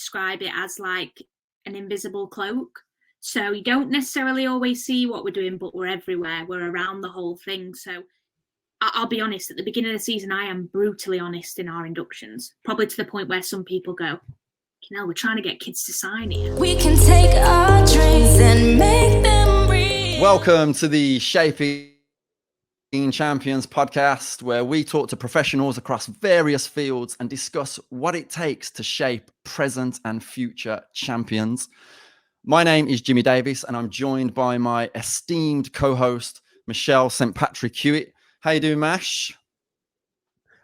describe it as like an invisible cloak. So you don't necessarily always see what we're doing, but we're everywhere. We're around the whole thing. So I'll be honest, at the beginning of the season, I am brutally honest in our inductions, probably to the point where some people go, you know, we're trying to get kids to sign here. We can take our dreams and make them real. Welcome to the Shaping Champions podcast, where we talk to professionals across various fields and discuss what it takes to shape present and future champions. My name is Jimmy Davis, and I'm joined by my esteemed co-host, Michelle St. Patrick Hewitt. How you doing, Mash?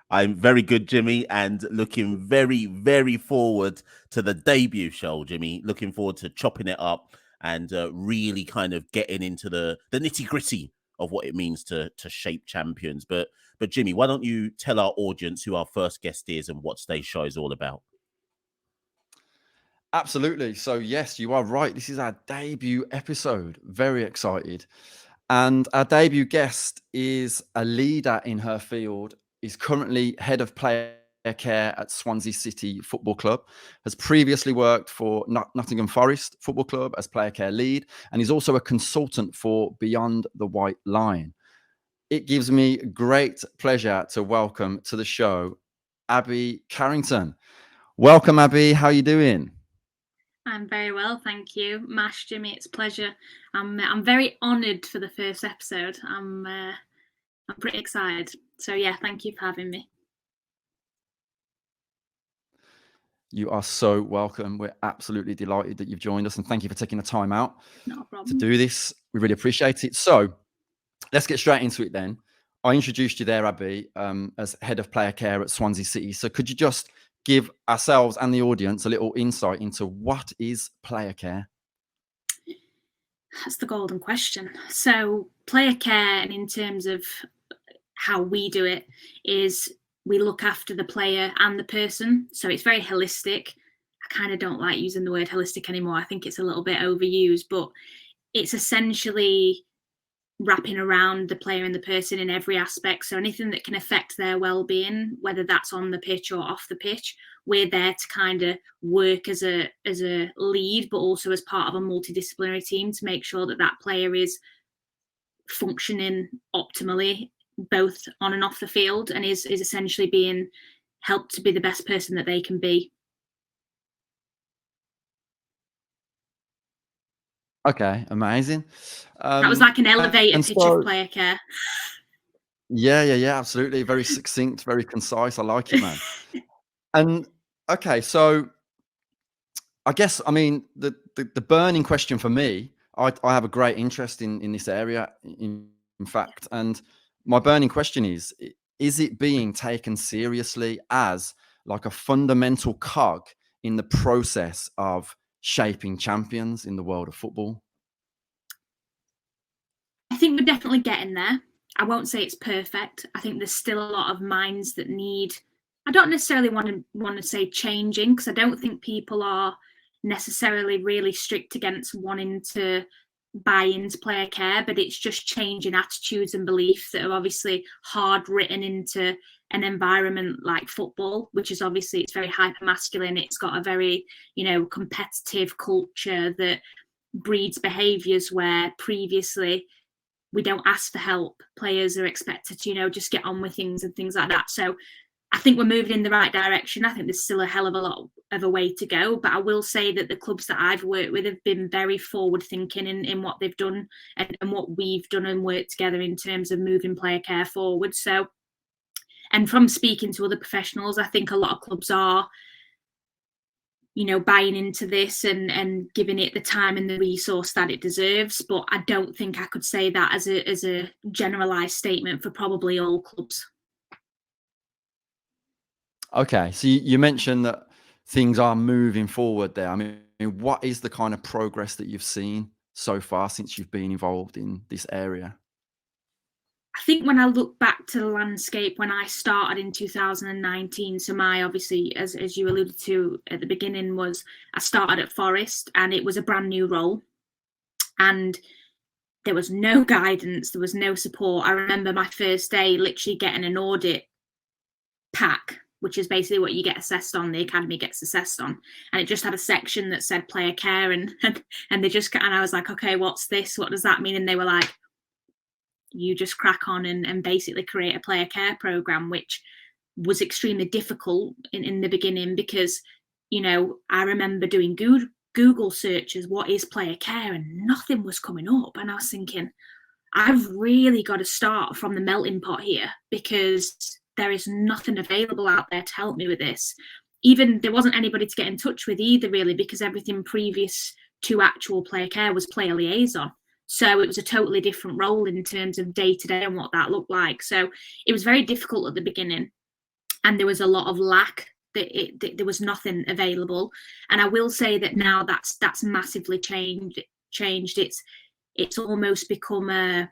I'm very good, Jimmy, and looking very, very forward to the debut show, Jimmy. Looking forward to chopping it up and really kind of getting into the nitty-gritty of what it means to shape champions. But Jimmy, why don't you tell our audience who our first guest is and what today's show is all about? Absolutely. So yes, you are right. This is our debut episode. Very excited. And our debut guest is a leader in her field, is currently head of player care at Swansea City Football Club, has previously worked for Nottingham Forest Football Club as player care lead, and is also a consultant for Beyond the White Line. It gives me great pleasure to welcome to the show, Abby Carrington. Welcome, Abby. How are you doing? I'm very well, thank you. Mash, Jimmy, it's a pleasure. I'm very honoured for the first episode. I'm pretty excited. So yeah, thank you for having me. You are so welcome. We're absolutely delighted that you've joined us, and thank you for taking the time out to do this. We really appreciate it. So let's get straight into it then. I introduced you there, Abby, as head of player care at Swansea City. So could you just give ourselves and the audience a little insight into what is player care? That's the golden question. So player care, and in terms of how we do it, is we look after the player and the person. So it's very holistic. I kind of don't like using the word holistic anymore. I think it's a little bit overused, but it's essentially wrapping around the player and the person in every aspect. So anything that can affect their well-being, whether that's on the pitch or off the pitch, we're there to kind of work as a lead, but also as part of a multidisciplinary team to make sure that that player is functioning optimally, both on and off the field, and is essentially being helped to be the best person that they can be. Okay, amazing. That was like an elevator pitch of player care. Yeah, absolutely. Very succinct, very concise. I like it, man. And okay, so I guess, I mean, the burning question for me, I have a great interest in this area, in fact, and my burning question is it being taken seriously as like a fundamental cog in the process of shaping champions in the world of football? I think we're definitely getting there. I won't say it's perfect. I think there's still a lot of minds that need, I don't necessarily want to say changing, because I don't think people are necessarily really strict against wanting to buy into player care, but it's just changing attitudes and beliefs that are obviously hard written into an environment like football, which is obviously, it's very hyper masculine. It's got a very, competitive culture that breeds behaviours where previously we don't ask for help. Players are expected to, just get on with things and things like that. So I think we're moving in the right direction. I think there's still a hell of a lot of a way to go, but I will say that the clubs that I've worked with have been very forward thinking in what they've done and what we've done and worked together in terms of moving player care forward. So, and from speaking to other professionals, I think a lot of clubs are, buying into this and giving it the time and the resource that it deserves. But I don't think I could say that as a generalized statement for probably all clubs. Okay, so you mentioned that things are moving forward there. I mean, what is the kind of progress that you've seen so far since you've been involved in this area? I think when I look back to the landscape when I started in 2019, so my, obviously, as you alluded to at the beginning, was I started at Forest and it was a brand new role. And there was no guidance, there was no support. I remember my first day literally getting an audit pack which is basically what you get assessed on, the academy gets assessed on. And it just had a section that said player care, and they just, and I was like, okay, what's this? What does that mean? And they were like, you just crack on and basically create a player care program, which was extremely difficult in the beginning because, you know, I remember doing Google searches, what is player care? And nothing was coming up. And I was thinking, I've really got to start from the melting pot here because there is nothing available out there to help me with this. Even there wasn't anybody to get in touch with either, really, because everything previous to actual player care was player liaison. So it was a totally different role in terms of day to day and what that looked like. So it was very difficult at the beginning, and there was a lot of lack. There was nothing available. And I will say that now that's massively changed. It's almost become a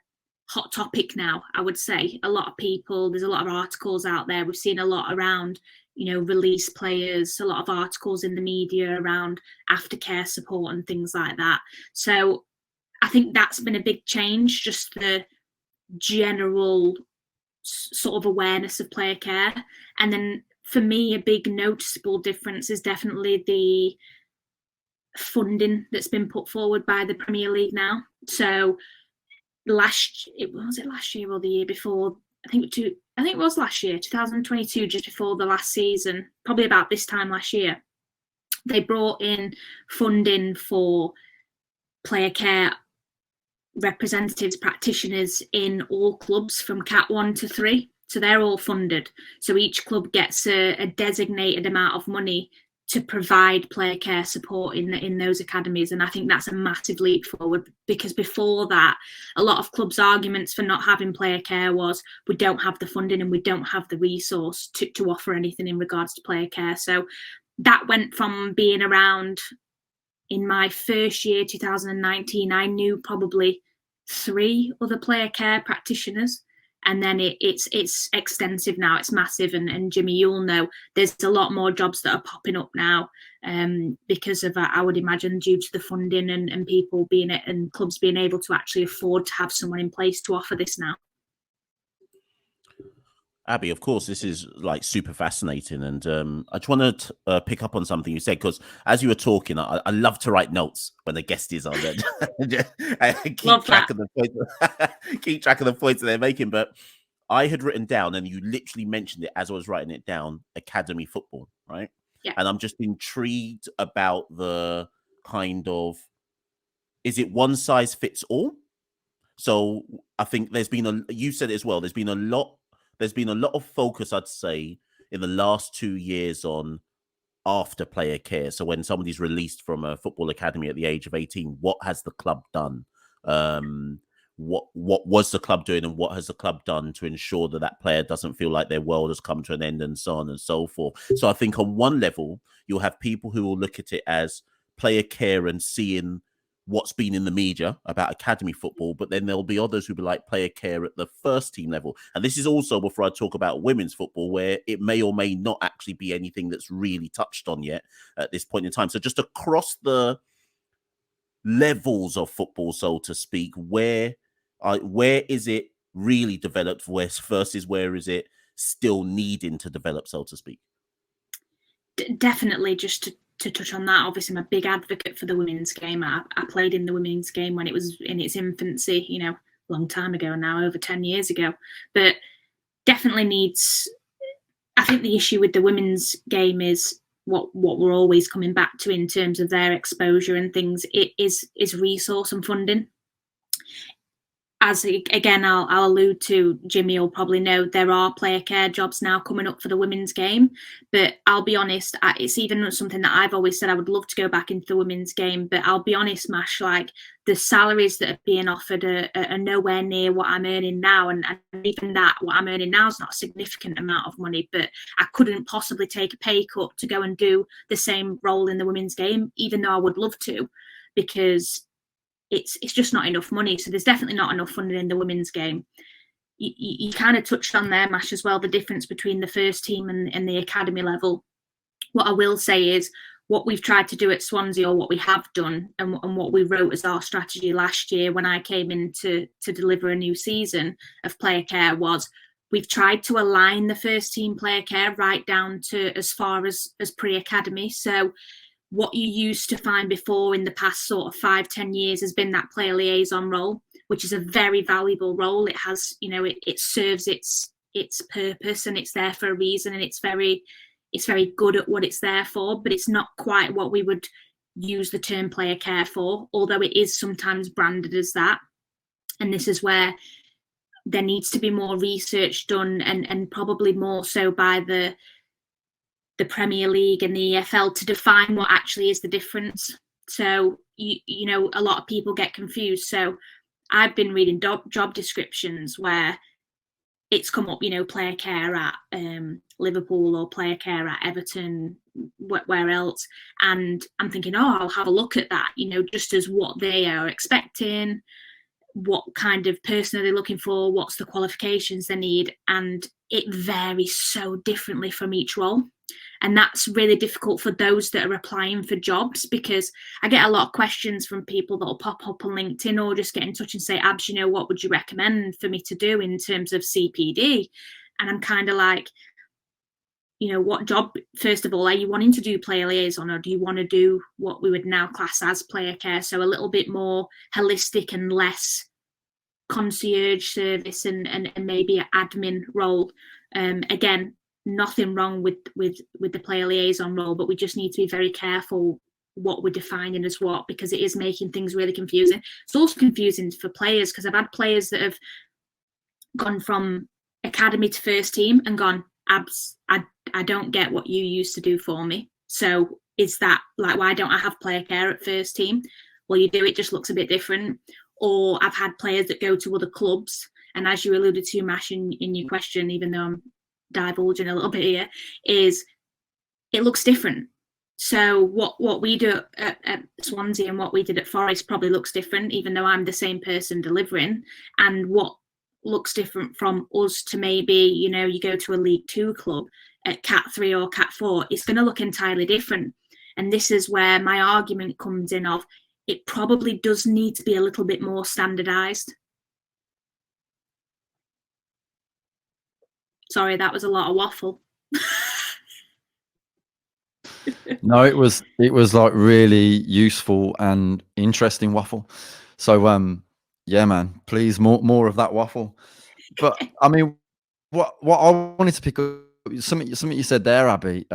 hot topic now, I would say. A lot of people, there's a lot of articles out there. We've seen a lot around, you know, release players, a lot of articles in the media around aftercare support and things like that. So I think that's been a big change, just the general sort of awareness of player care. And then for me, a big noticeable difference is definitely the funding that's been put forward by the Premier League now. So last year or the year before? I think it was last year, 2022, just before the last season, probably about this time last year. They brought in funding for player care representatives, practitioners in all clubs from Cat 1 to 3. So they're all funded. So each club gets a designated amount of money to provide player care support in those academies. And I think that's a massive leap forward, because before that, a lot of clubs' arguments for not having player care was we don't have the funding and we don't have the resource to offer anything in regards to player care. So that went from being around. In my first year, 2019, I knew probably 3 other player care practitioners. And then it's extensive now, it's massive. And Jimmy, you'll know there's a lot more jobs that are popping up now because of, I would imagine, due to the funding and people being and clubs being able to actually afford to have someone in place to offer this now. Abby, of course, this is like super fascinating. And I just want to pick up on something you said, because as you were talking, I love to write notes when the guest is on there. keep track of the points that they're making. But I had written down, and you literally mentioned it as I was writing it down, academy football, right? Yeah. And I'm just intrigued about the kind of, is it one size fits all? So I think you said it as well, there's been a lot of focus, I'd say, in the last 2 years on after player care. So when somebody's released from a football academy at the age of 18, what has the club done? What was the club doing, and what has the club done to ensure that that player doesn't feel like their world has come to an end, and so on and so forth. So I think on one level, you'll have people who will look at it as player care and seeing what's been in the media about academy football, but then there'll be others who be like player care at the first team level. And this is also before I talk about women's football, where it may or may not actually be anything that's really touched on yet at this point in time. So just across the levels of football, so to speak, where is it really developed versus where is it still needing to develop, so to speak? Definitely, just to touch on that, obviously I'm a big advocate for the women's game. I played in the women's game when it was in its infancy, you know, a long time ago now, over 10 years ago. But definitely needs, I think the issue with the women's game is what we're always coming back to in terms of their exposure and things, it is resource and funding. As again, I'll allude to, Jimmy will probably know, there are player care jobs now coming up for the women's game. But I'll be honest, it's even something that I've always said I would love to go back into the women's game. But I'll be honest, Mash, like the salaries that are being offered are nowhere near what I'm earning now. And even that, what I'm earning now is not a significant amount of money. But I couldn't possibly take a pay cut to go and do the same role in the women's game, even though I would love to, because it's just not enough money. So there's definitely not enough funding in the women's game. You kind of touched on there, Mash, as well, the difference between the first team and the academy level. What I will say is what we've tried to do at Swansea, or what we have done, and what we wrote as our strategy last year when I came in to deliver a new season of player care, was We've tried to align the first team player care right down to as far as pre-academy. So what you used to find before in the past sort of 5-10 years has been that player liaison role, which is a very valuable role. It has, it serves its purpose, and it's there for a reason, and it's very good at what it's there for, but it's not quite what we would use the term player care for, although it is sometimes branded as that. And this is where there needs to be more research done, and probably more so by the Premier League and the EFL to define what actually is the difference. So, a lot of people get confused. So I've been reading job descriptions where it's come up, player care at Liverpool or player care at Everton, where else. And I'm thinking, I'll have a look at that, just as what they are expecting, what kind of person are they looking for, what's the qualifications they need. And it varies so differently from each role. And that's really difficult for those that are applying for jobs, because I get a lot of questions from people that will pop up on LinkedIn or just get in touch and say, Abs, what would you recommend for me to do in terms of CPD? And I'm kind of like, what job, first of all, are you wanting to do player liaison, or do you want to do what we would now class as player care? So a little bit more holistic and less concierge service and maybe an admin role. Again, nothing wrong with the player liaison role, but we just need to be very careful what we're defining as what, because it is making things really confusing. It's also confusing for players, because I've had players that have gone from academy to first team and gone, Abs, I don't get what you used to do for me. So is that like, why don't I have player care at first team? Well, you do, it just looks a bit different. Or I've had players that go to other clubs, and as you alluded to, Mash, in your question, even though I'm divulging a little bit here, is it looks different. So what we do at Swansea and what we did at Forest probably looks different, even though I'm the same person delivering. And what looks different from us to maybe, you go to a League 2 club at Cat 3 or Cat 4, it's going to look entirely different. And this is where my argument comes in of, it probably does need to be a little bit more standardized. Sorry, that was a lot of waffle. No, it was like really useful and interesting waffle. So yeah, man, please more of that waffle. But I mean, what I wanted to pick up, something you said there, Abby,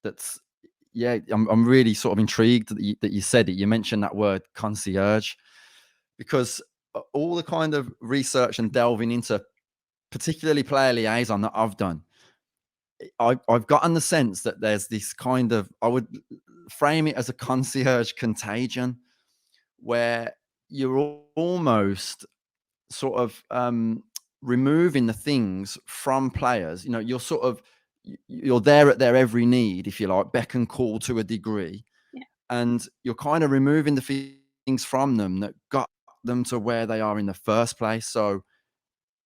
that's, yeah, I'm really sort of intrigued that you said it. You mentioned that word concierge, because all the kind of research and delving into particularly player liaison that I've done, I've gotten the sense that there's this kind of, I would frame it as a concierge contagion, where you're almost sort of removing the things from players. You're there at their every need, if you like, beck and call to a degree. Yeah. And you're kind of removing the things from them that got them to where they are in the first place. So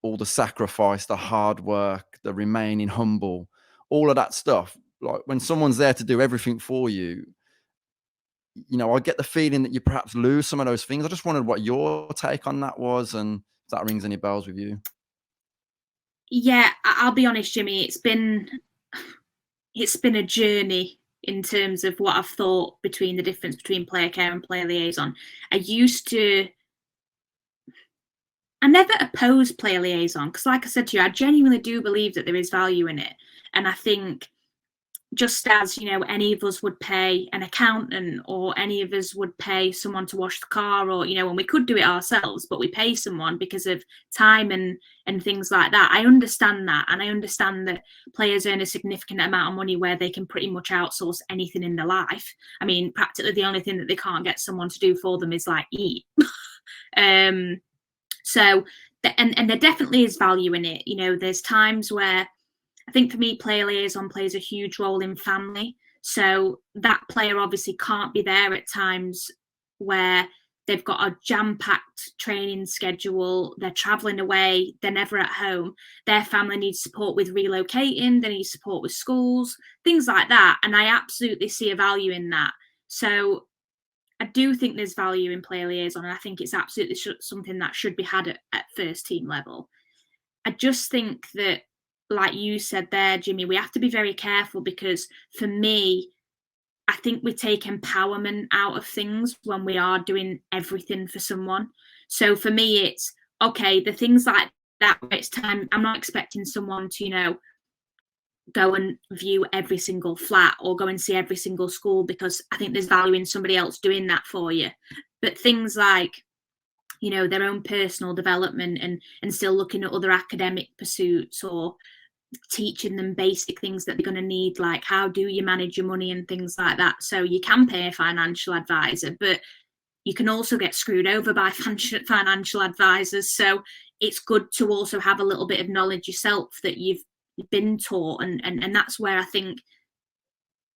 all the sacrifice, the hard work, the remaining humble, all of that stuff. Like when someone's there to do everything for you, I get the feeling that you perhaps lose some of those things. I just wondered what your take on that was, and if that rings any bells with you. Yeah, I'll be honest, Jimmy, it's been a journey in terms of what I've thought between the difference between player care and player liaison. I never opposed player liaison, because like I said to you, I genuinely do believe that there is value in it. And I think just as, any of us would pay an accountant, or any of us would pay someone to wash the car, or, when we could do it ourselves, but we pay someone because of time and things like that. I understand that. And I understand that players earn a significant amount of money where they can pretty much outsource anything in their life. I mean, practically the only thing that they can't get someone to do for them is like eat. So, and there definitely is value in it. There's times where I think for me, player liaison plays a huge role in family. So that player obviously can't be there at times where they've got a jam-packed training schedule, they're traveling away, they're never at home. Their family needs support with relocating, they need support with schools, things like that. And I absolutely see a value in that. So I do think there's value in player liaison, and I think it's absolutely something that should be had at first team level. I just think that, like you said there, Jimmy, we have to be very careful, because for me, I think we take empowerment out of things when we are doing everything for someone. So for me, it's okay, the things like that, it's time. I'm not expecting someone to, go and view every single flat or go and see every single school, because I think there's value in somebody else doing that for you. But things like, their own personal development, and still looking at other academic pursuits, or teaching them basic things that they're going to need, like how do you manage your money and things like that. So you can pay a financial advisor, but you can also get screwed over by financial advisors. So it's good to also have a little bit of knowledge yourself that you've been taught, and that's where I think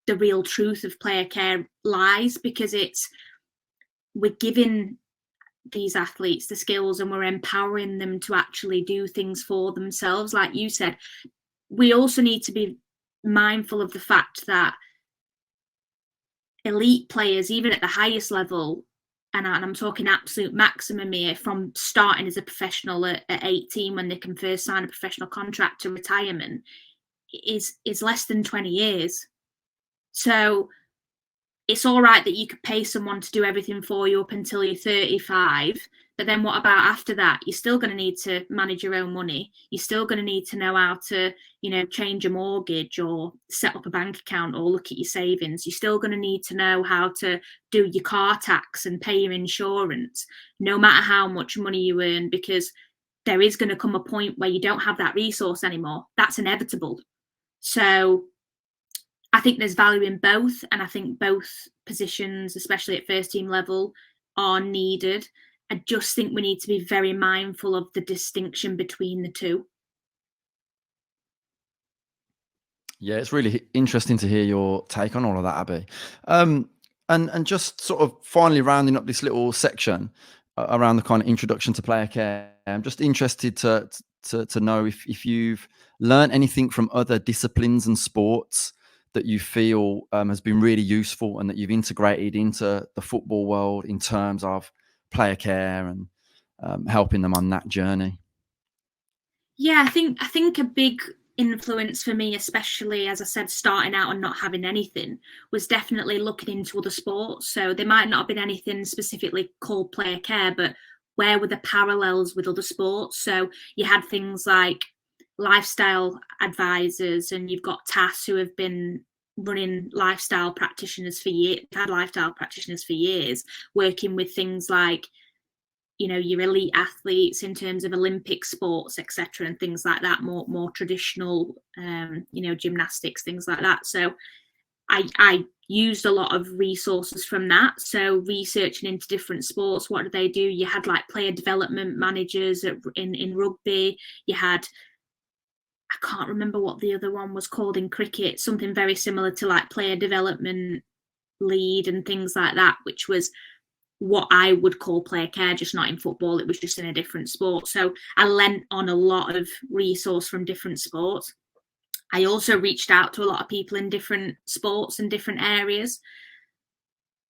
the real truth of player care lies, because we're giving these athletes the skills and we're empowering them to actually do things for themselves. Like you said, we also need to be mindful of the fact that elite players, even at the highest level, and I'm talking absolute maximum here, from starting as a professional at 18 when they can first sign a professional contract to retirement, is less than 20 years. So it's all right that you could pay someone to do everything for you up until you're 35, but then what about after that? You're still going to need to manage your own money. You're still going to need to know how to, change a mortgage or set up a bank account or look at your savings. You're still going to need to know how to do your car tax and pay your insurance, no matter how much money you earn, because there is going to come a point where you don't have that resource anymore. That's inevitable. So I think there's value in both, and I think both positions, especially at first team level, are needed. I just think we need to be very mindful of the distinction between the two. Yeah, it's really interesting to hear your take on all of that, Abby. And just sort of finally rounding up this little section around the kind of introduction to player care, I'm just interested to know if you've learned anything from other disciplines and sports that you feel has been really useful and that you've integrated into the football world in terms of player care and helping them on that journey. Yeah, I think a big influence for me, especially as I said, starting out and not having anything, was definitely looking into other sports. So there might not have been anything specifically called player care, but where were the parallels with other sports? So you had things like lifestyle advisors, and you've got TAS who have been running lifestyle practitioners for years, had lifestyle practitioners for years, working with things like, your elite athletes in terms of Olympic sports, etc., and things like that, more traditional, gymnastics, things like that. So I used a lot of resources from that. So researching into different sports, what do they do? You had like player development managers in rugby. You had, I can't remember what the other one was called in cricket, something very similar to like player development lead and things like that, which was what I would call player care, just not in football. It was just in a different sport. So I lent on a lot of resource from different sports. I also reached out to a lot of people in different sports and different areas.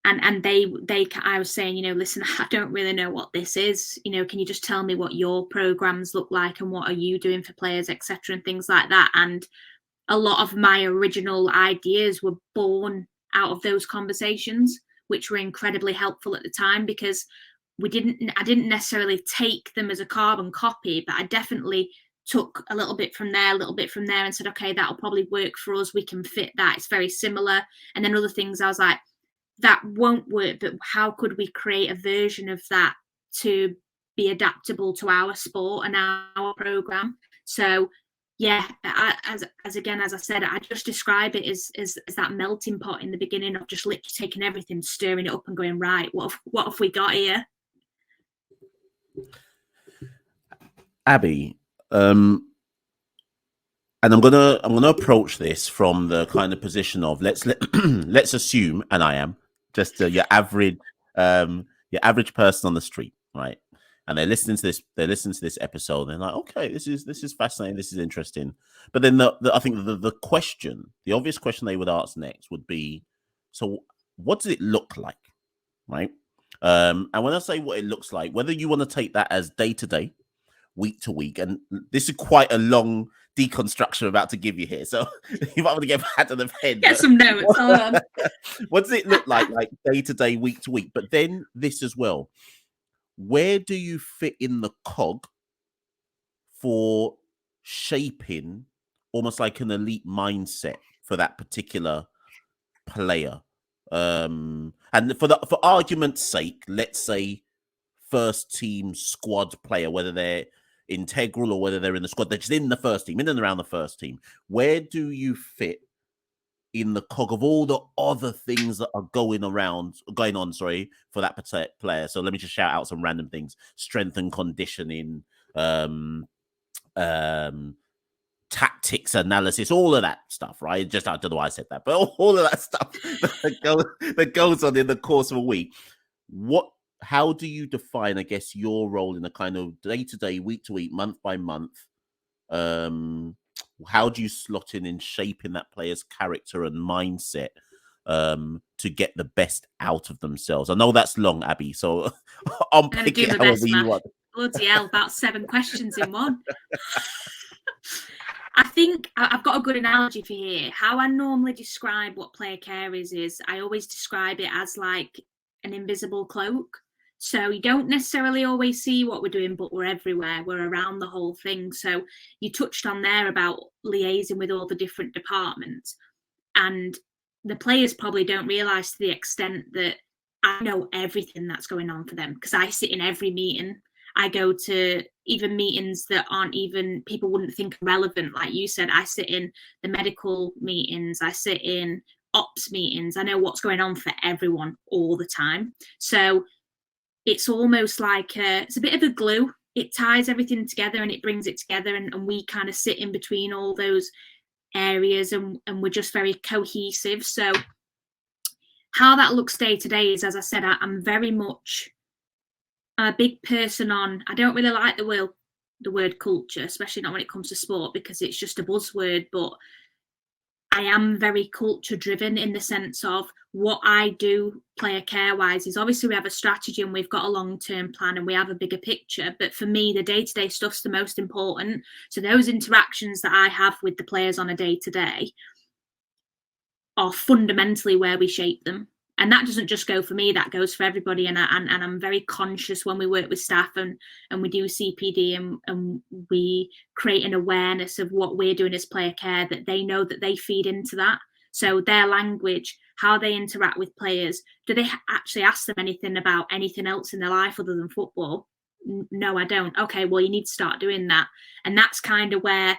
And they I was saying, listen, I don't really know what this is. Can you just tell me what your programs look like and what are you doing for players, etc., and things like that. And a lot of my original ideas were born out of those conversations, which were incredibly helpful at the time, because I didn't necessarily take them as a carbon copy, but I definitely took a little bit from there, and said, okay, that'll probably work for us. We can fit that. It's very similar. And then other things I was like, that won't work, but how could we create a version of that to be adaptable to our sport and our program? So yeah, as I said, I just describe it as that melting pot in the beginning of just literally taking everything, stirring it up, and going, right, what have we got here? Abby, and I'm gonna approach this from the kind of position of let's assume, and I am just your average person on the street, right? And they're listening to this episode, and they're like, okay, this is fascinating, this is interesting. But then I think the question, the obvious question they would ask next would be, so what does it look like, right? And when I say what it looks like, whether you want to take that as day to day, week to week, and this is quite a long deconstruction I'm about to give you here, so you might want to get back to the pen. Get some notes. Hold on. What does it look like day to day, week to week? But then this as well. Where do you fit in the cog for shaping almost like an elite mindset for that particular player? And for argument's sake, let's say first team squad player, whether they're integral or whether they're in the squad, they're just in the first team, in and around the first team. Where do you fit in the cog of all the other things that are going on, for that particular player? So let me just shout out some random things: strength and conditioning, tactics analysis, all of that stuff, right? Just, I don't know why I said that, but all of that stuff that goes on in the course of a week. How do you define, I guess, your role in a kind of day-to-day, week-to-week, month by month? How do you slot in shaping that player's character and mindset to get the best out of themselves? I know that's long, Abby, so unpick it however you want. Bloody hell, about 7 questions in one. I think I've got a good analogy for here. How I normally describe what player care is I always describe it as like an invisible cloak. So you don't necessarily always see what we're doing, but we're everywhere. We're around the whole thing. So you touched on there about liaising with all the different departments. And the players probably don't realise to the extent that I know everything that's going on for them, because I sit in every meeting. I go to even meetings that aren't even, people wouldn't think relevant. Like you said, I sit in the medical meetings. I sit in ops meetings. I know what's going on for everyone all the time. So it's almost like it's a bit of a glue. It ties everything together and it brings it together, and we kind of sit in between all those areas, and we're just very cohesive. So how that looks day to day is, as I said, I'm very much a big person on, I don't really like the word culture, especially not when it comes to sport, because it's just a buzzword, but I am very culture driven in the sense of what I do player care wise is, obviously we have a strategy and we've got a long-term plan and we have a bigger picture, but for me the day-to-day stuff's the most important. So those interactions that I have with the players on a day-to-day are fundamentally where we shape them. And that doesn't just go for me, that goes for everybody. And I'm very conscious when we work with staff and we do CPD and we create an awareness of what we're doing as player care, that they know that they feed into that. So their language, how they interact with players, do they actually ask them anything about anything else in their life other than football? No, I don't. Okay, well, you need to start doing that. And that's kind of where,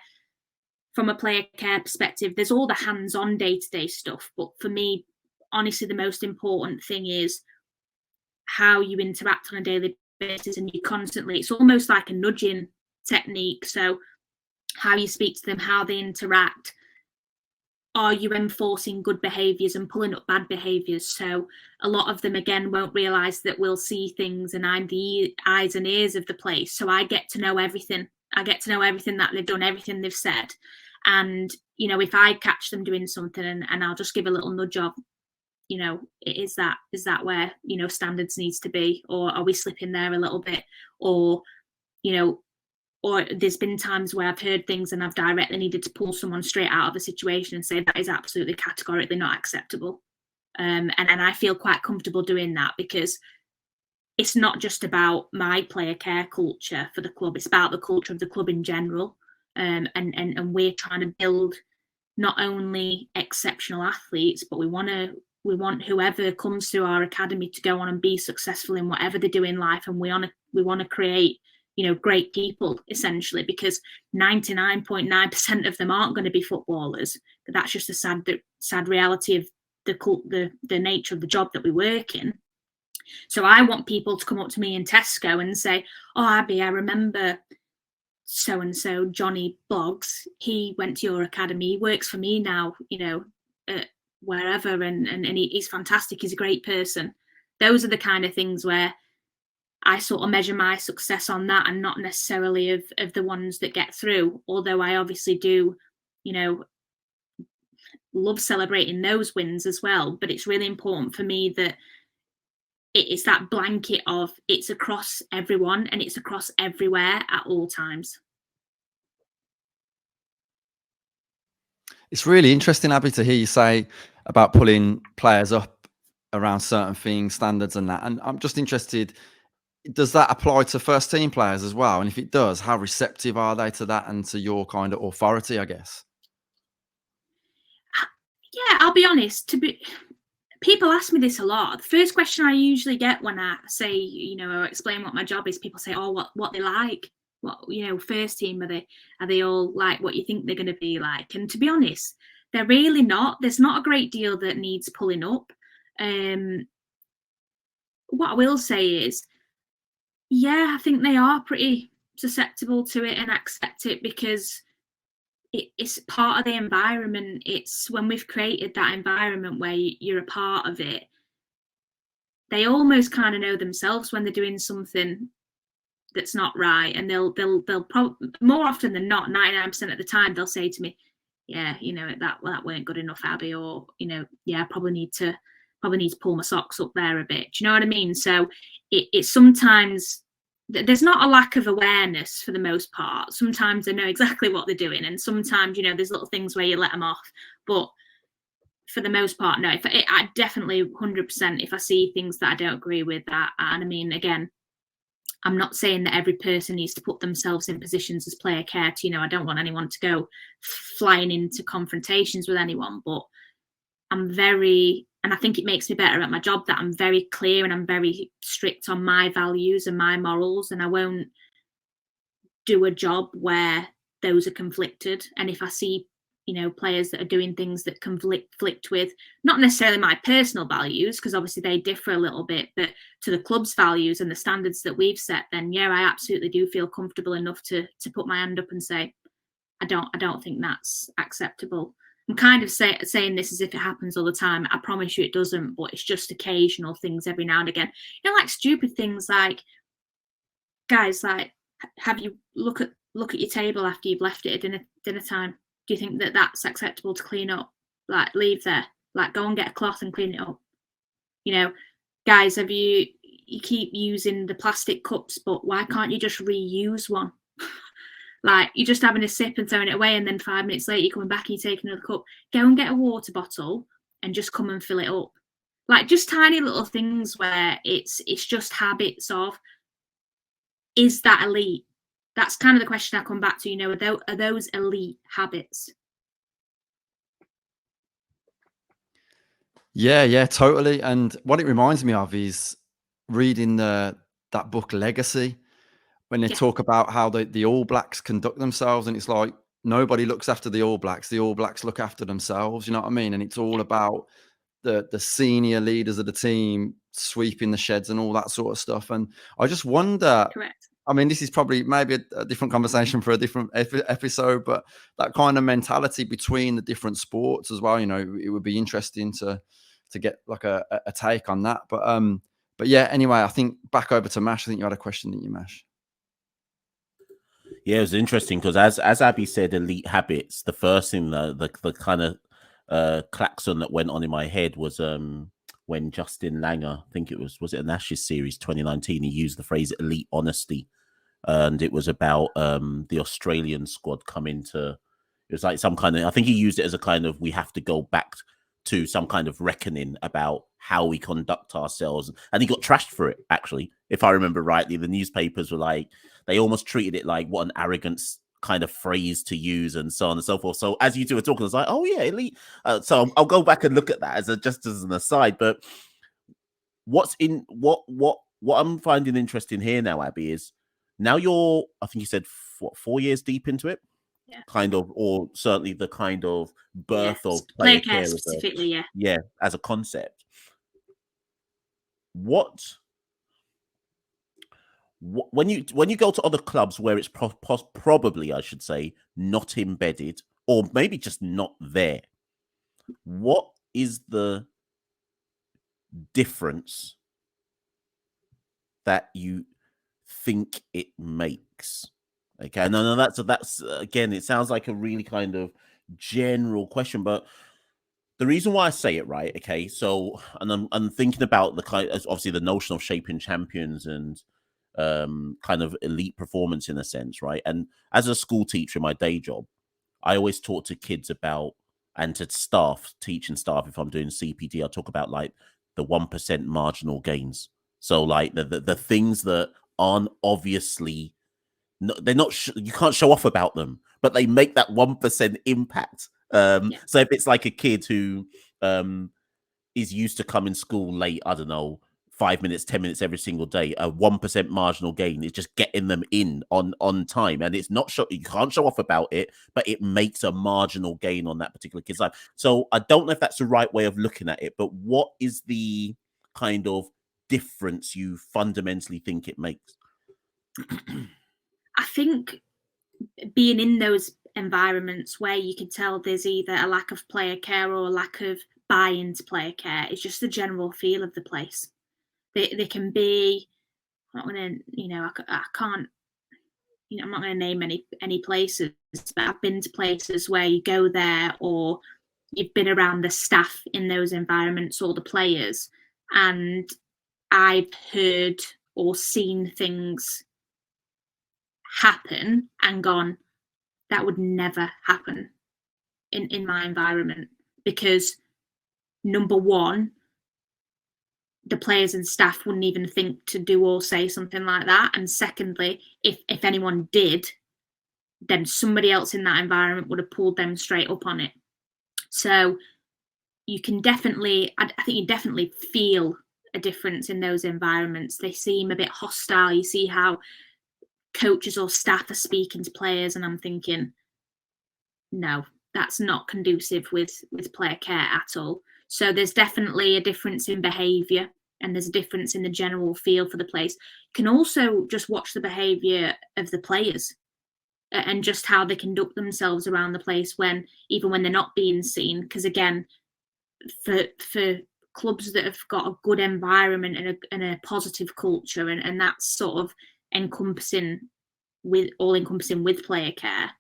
from a player care perspective, there's all the hands-on day-to-day stuff. But for me, honestly, the most important thing is how you interact on a daily basis, and you constantly, it's almost like a nudging technique. So how you speak to them, how they interact, are you enforcing good behaviours and pulling up bad behaviours? So a lot of them, again, won't realise that we'll see things and I'm the eyes and ears of the place. So I get to know everything. I get to know everything that they've done, everything they've said. And, you know, if I catch them doing something and I'll just give a little nudge of, you know, is that where, you know, standards needs to be, or are we slipping there a little bit? Or, you know, or there's been times where I've heard things and I've directly needed to pull someone straight out of a situation and say that is absolutely categorically not acceptable. And I feel quite comfortable doing that, because it's not just about my player care culture for the club, it's about the culture of the club in general. And we're trying to build not only exceptional athletes, but we want whoever comes through our academy to go on and be successful in whatever they do in life. And we want to create, you know, great people, essentially, because 99.9% of them aren't going to be footballers. But that's just the sad reality of the nature of the job that we work in. So I want people to come up to me in Tesco and say, "Oh, Abby, I remember so and so, Johnny Boggs. He went to your academy. He works for me now, you know, wherever, and he's fantastic. He's a great person." Those are the kind of things where I sort of measure my success on that, and not necessarily of the ones that get through. Although I obviously do, you know, love celebrating those wins as well. But it's really important for me that it's that blanket of it's across everyone and it's across everywhere at all times. It's really interesting, Abby, to hear you say about pulling players up around certain things, standards and that. And I'm just interested, does that apply to first team players as well? And if it does, how receptive are they to that and to your kind of authority, I guess? Yeah, I'll be honest. People ask me this a lot. The first question I usually get when I say, or explain what my job is, people say, "Oh, what they like? What first team are they all like what you think they're going to be like?" And to be honest, they're really not. There's not a great deal that needs pulling up. What I will say is, yeah, I think they are pretty susceptible to it and accept it because it's part of the environment. It's when we've created that environment where you're a part of it, they almost kind of know themselves when they're doing something that's not right, and they'll probably, more often than not, 99% of the time, they'll say to me, "Yeah, that weren't good enough, Abby," or "Yeah, I probably need to pull my socks up there a bit." Do you know what I mean? So it's sometimes there's not a lack of awareness for the most part. Sometimes they know exactly what they're doing, and sometimes there's little things where you let them off, but for the most part, no. I definitely 100%, if I see things that I don't agree with that, and I mean, again, I'm not saying that every person needs to put themselves in positions as player care to, I don't want anyone to go flying into confrontations with anyone, but and I think it makes me better at my job that I'm very clear and I'm very strict on my values and my morals, and I won't do a job where those are conflicted. And if I see players that are doing things that conflict with not necessarily my personal values, because obviously they differ a little bit, but to the club's values and the standards that we've set, then yeah, I absolutely do feel comfortable enough to put my hand up and say, I don't think that's acceptable. I'm kind of saying this as if it happens all the time. I promise you it doesn't, but it's just occasional things every now and again. Like stupid things like, guys, like, have you look at your table after you've left it at dinner time? Do you think that that's acceptable to clean up? Like, leave there. Like, go and get a cloth and clean it up. Guys, you keep using the plastic cups, but why can't you just reuse one? Like, you're just having a sip and throwing it away, and then 5 minutes later you're coming back and you're taking another cup. Go and get a water bottle and just come and fill it up. Like, just tiny little things where it's just habits of, is that elite? That's kind of the question I come back to, are those elite habits? Yeah, totally. And what it reminds me of is reading that book Legacy, when they talk about how the All Blacks conduct themselves, and it's like nobody looks after the All Blacks. The All Blacks look after themselves. You know what I mean? And it's all about the senior leaders of the team sweeping the sheds and all that sort of stuff. And I just wonder. Correct. I mean, this is probably maybe a different conversation for a different episode, but that kind of mentality between the different sports as well. It would be interesting to get like a take on that. But yeah, anyway, I think back over to Mash. I think you had a question, didn't you, Mash? Yeah, it was interesting because as Abby said, elite habits. The first thing, the kind of klaxon that went on in my head was when Justin Langer, I think it was it an Ashes series 2019, he used the phrase elite honesty, and it was about the Australian squad coming to. It was like some kind of. I think he used it as a kind of, we have to go back to some kind of reckoning about how we conduct ourselves, and he got trashed for it. Actually, if I remember rightly, the newspapers were like, they almost treated it like what an arrogant kind of phrase to use, and so on and so forth. So as you two were talking, I was like, oh yeah, elite. So I'll go back and look at that just as an aside. But what I'm finding interesting here now, Abby, is now you're, I think you said 4 years deep into it. Yeah. Kind of, or certainly the kind of birth of player care specifically, as a concept. When you go to other clubs where it's probably, I should say, not embedded, or maybe just not there, what is the difference that you think it makes? Okay, no, that's again, it sounds like a really kind of general question, but The reason why I say it, right? Okay, so and I'm thinking about the kind, obviously the notion of shaping champions and kind of elite performance in a sense, right? And as a school teacher in my day job, I always talk to kids about, and to staff, teaching staff, if I'm doing CPD, I talk about like the 1% marginal gains. So like the things that aren't obviously, they're not, you can't show off about them, but they make that 1% impact. Yeah. So if it's like a kid who is used to coming school late, I don't know, 5 minutes, 10 minutes every single day, a 1% marginal gain is just getting them in on time. And it's not you can't show off about it, but it makes a marginal gain on that particular kid's life. So I don't know if that's the right way of looking at it, but what is the kind of difference you fundamentally think it makes? I think being in those environments where you can tell there's either a lack of player care or a lack of buy-in to player care, it's just the general feel of the place. They can be, I'm not going to, I can't, I'm not going to name any places, but I've been to places where you go there, or you've been around the staff in those environments or the players, and I've heard or seen things happen and gone, that would never happen in my environment, because number one, the players and staff wouldn't even think to do or say something like that. And secondly, if anyone did, then somebody else in that environment would have pulled them straight up on it. So you can definitely, I think you definitely feel a difference in those environments. They seem a bit hostile. You see how coaches or staff are speaking to players, and I'm thinking, no, that's not conducive with player care at all. So there's definitely a difference in behaviour, and there's a difference in the general feel for the place. You can also just watch the behaviour of the players and just how they conduct themselves around the place even when they're not being seen. Because again, for clubs that have got a good environment and a positive culture, and that's sort of all encompassing with player care,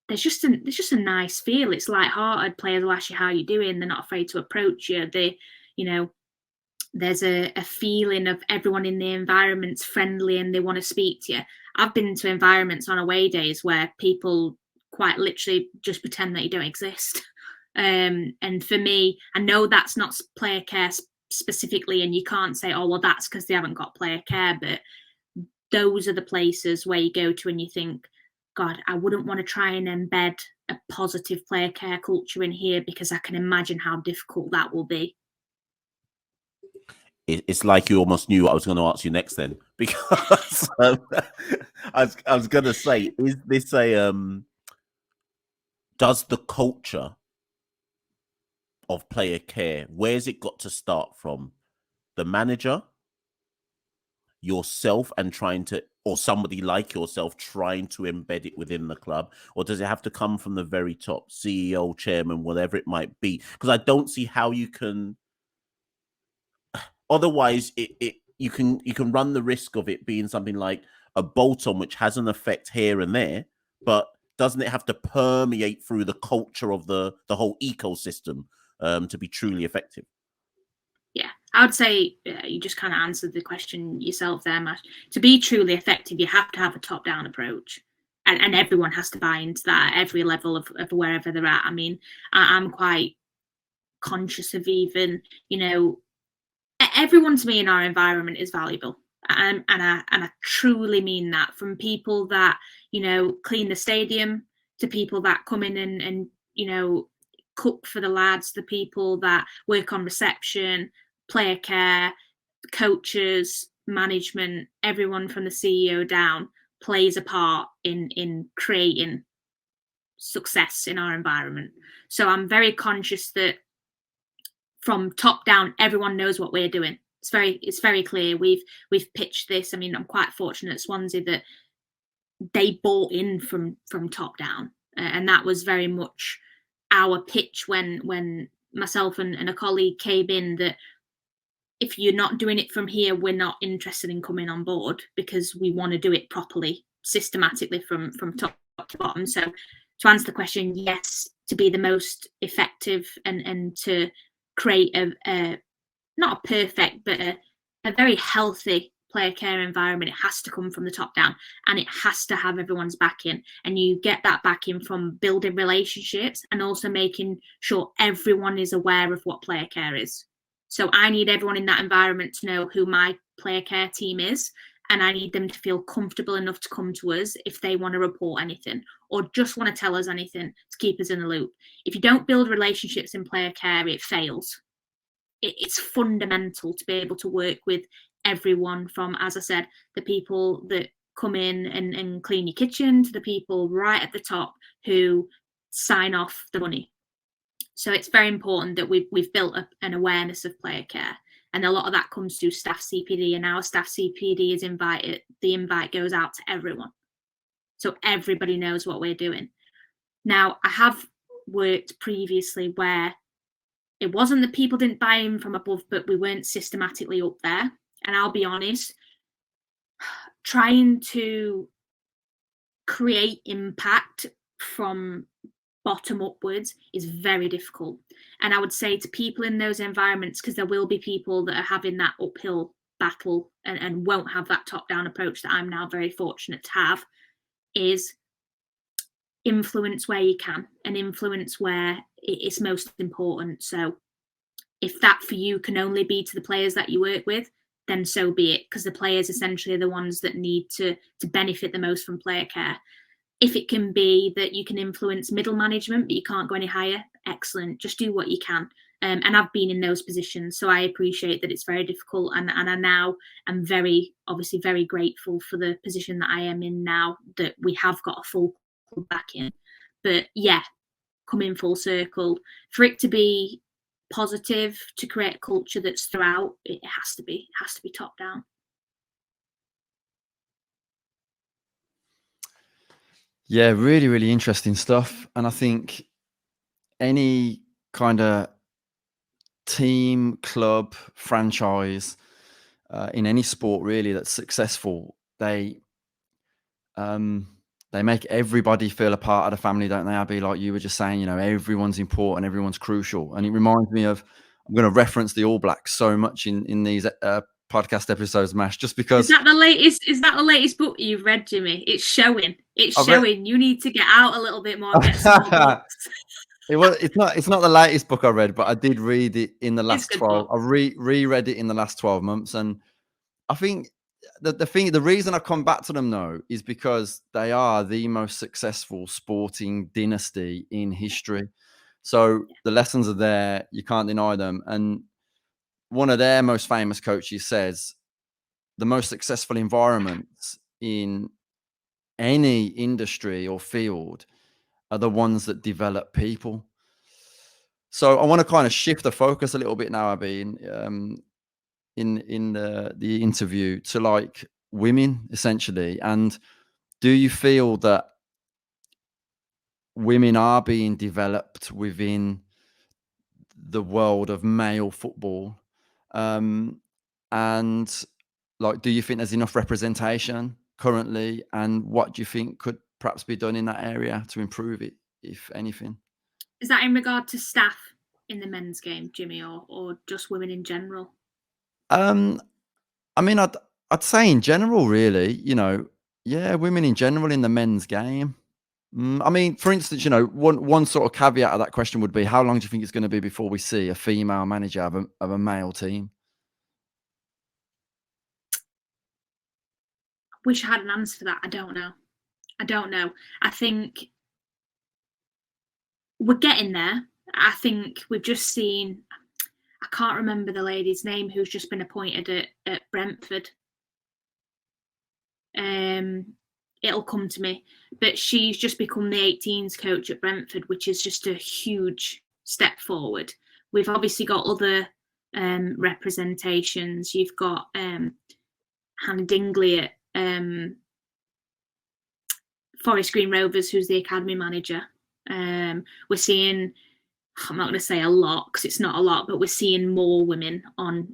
there's just a nice feel. It's light-hearted. Players will ask you how you're doing. They're not afraid to approach you. There's a feeling of everyone in the environment's friendly and they want to speak to you. I've been to environments on away days where people quite literally just pretend that you don't exist. And for me, I know that's not player care specifically, and you can't say, oh, well, that's because they haven't got player care, but those are the places where you go to and you think, God, I wouldn't want to try and embed a positive player care culture in here, because I can imagine how difficult that will be. It's like you almost knew what I was going to ask you next then, because I was going to say, is this does the culture of player care, where's it got to start from? The manager, yourself, and or somebody like yourself trying to embed it within the club? Or does it have to come from the very top, CEO, chairman, whatever it might be? Because I don't see how you can, otherwise you can run the risk of it being something like a bolt-on, which has an effect here and there, but doesn't it have to permeate through the culture of the whole ecosystem to be truly effective? Yeah, I would say you just kind of answered the question yourself there, Matt. To be truly effective, you have to have a top-down approach, and everyone has to buy into that at every level of wherever they're at. I mean, I'm quite conscious of even, everyone to me in our environment is valuable. And I truly mean that, from people that, clean the stadium, to people that come in and cook for the lads, the people that work on reception, player care, coaches, management, everyone from the CEO down plays a part in creating success in our environment. So I'm very conscious that from top down, everyone knows what we're doing. It's very clear. We've pitched this. I mean, I'm quite fortunate at Swansea that they bought in from top down, and that was very much our pitch when myself and a colleague came in, that if you're not doing it from here, we're not interested in coming on board, because we want to do it properly, systematically from top to bottom. So to answer the question, yes, to be the most effective and to create a not a perfect, but a very healthy player care environment, it has to come from the top down, and it has to have everyone's backing. And you get that backing from building relationships and also making sure everyone is aware of what player care is. So I need everyone in that environment to know who my player care team is, and I need them to feel comfortable enough to come to us if they want to report anything or just want to tell us anything to keep us in the loop. If you don't build relationships in player care, it fails. It's fundamental to be able to work with everyone, from, as I said, the people that come in and clean your kitchen to the people right at the top who sign off the money. So it's very important that we've built up an awareness of player care, and a lot of that comes through staff CPD, and our staff CPD is invited. The invite goes out to everyone, so everybody knows what we're doing. Now, I have worked previously where it wasn't that people didn't buy in from above, but we weren't systematically up there. And I'll be honest, trying to create impact from bottom upwards is very difficult. And I would say to people in those environments, because there will be people that are having that uphill battle and won't have that top-down approach that I'm now very fortunate to have, is influence where you can and influence where it's most important. So if that for you can only be to the players that you work with, then so be it, because the players essentially are the ones that need to benefit the most from player care. If it can be that you can influence middle management but you can't go any higher, excellent, just do what you can. And I've been in those positions, so I appreciate that it's very difficult, and I now am obviously very grateful for the position that I am in now, that we have got a full club back in. But yeah, coming full circle, for it to be positive, to create a culture that's throughout, it has to be top down. Yeah, really, really interesting stuff. And I think any kind of team, club, franchise, in any sport really that's successful, they make everybody feel a part of the family, don't they, Abby? Like you were just saying, everyone's important, everyone's crucial. And it reminds me of, I'm going to reference the All Blacks so much in these podcast episodes, Mash, just because. Is that the latest book you've read, Jimmy? It's showing. You need to get out a little bit more and get some more books. It's not the latest book I read, but I did read it in the last 12. Book. I reread it in the last 12 months, and I think the reason I come back to them though is because they are the most successful sporting dynasty in history. So the lessons are there, you can't deny them. And one of their most famous coaches says the most successful environments in any industry or field are the ones that develop people. So I want to kind of shift the focus a little bit now, Abby, in the interview to like women essentially. And do you feel that women are being developed within the world of male football? And like, do you think there's enough representation currently? And what do you think could perhaps be done in that area to improve it, if anything? Is that in regard to staff in the men's game, Jimmy, or just women in general? I mean, I'd say in general, really, women in general in the men's game. I mean, for instance, one sort of caveat of that question would be, how long do you think it's going to be before we see a female manager of a male team? Wish I had an answer for that. I don't know. I think we're getting there. I think we've just seen, I can't remember the lady's name who's just been appointed at Brentford. It'll come to me, but she's just become the 18s coach at Brentford, which is just a huge step forward. We've obviously got other representations. You've got Hannah Dingley at Forest Green Rovers, who's the academy manager. We're seeing, I'm not going to say a lot because it's not a lot, but we're seeing more women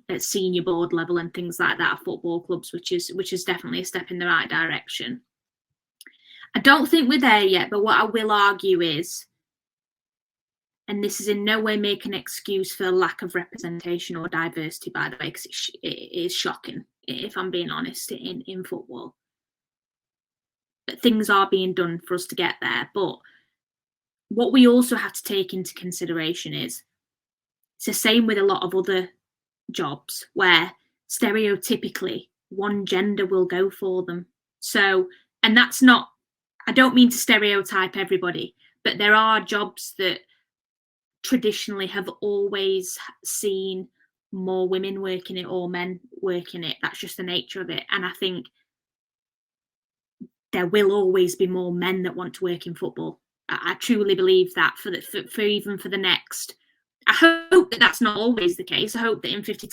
at senior board level and things like that at football clubs, which is definitely a step in the right direction. I don't think we're there yet, but what I will argue is, and this is in no way make an excuse for the lack of representation or diversity, by the way, because it is shocking, if I'm being honest, in football. But things are being done for us to get there. But what we also have to take into consideration is it's the same with a lot of other jobs where stereotypically one gender will go for them. So, and that's not, I don't mean to stereotype everybody, but there are jobs that traditionally have always seen more women working it or men working it. That's just the nature of it. And I think there will always be more men that want to work in football. I truly believe that for even for the next. I hope that that's not always the case. I hope that in 50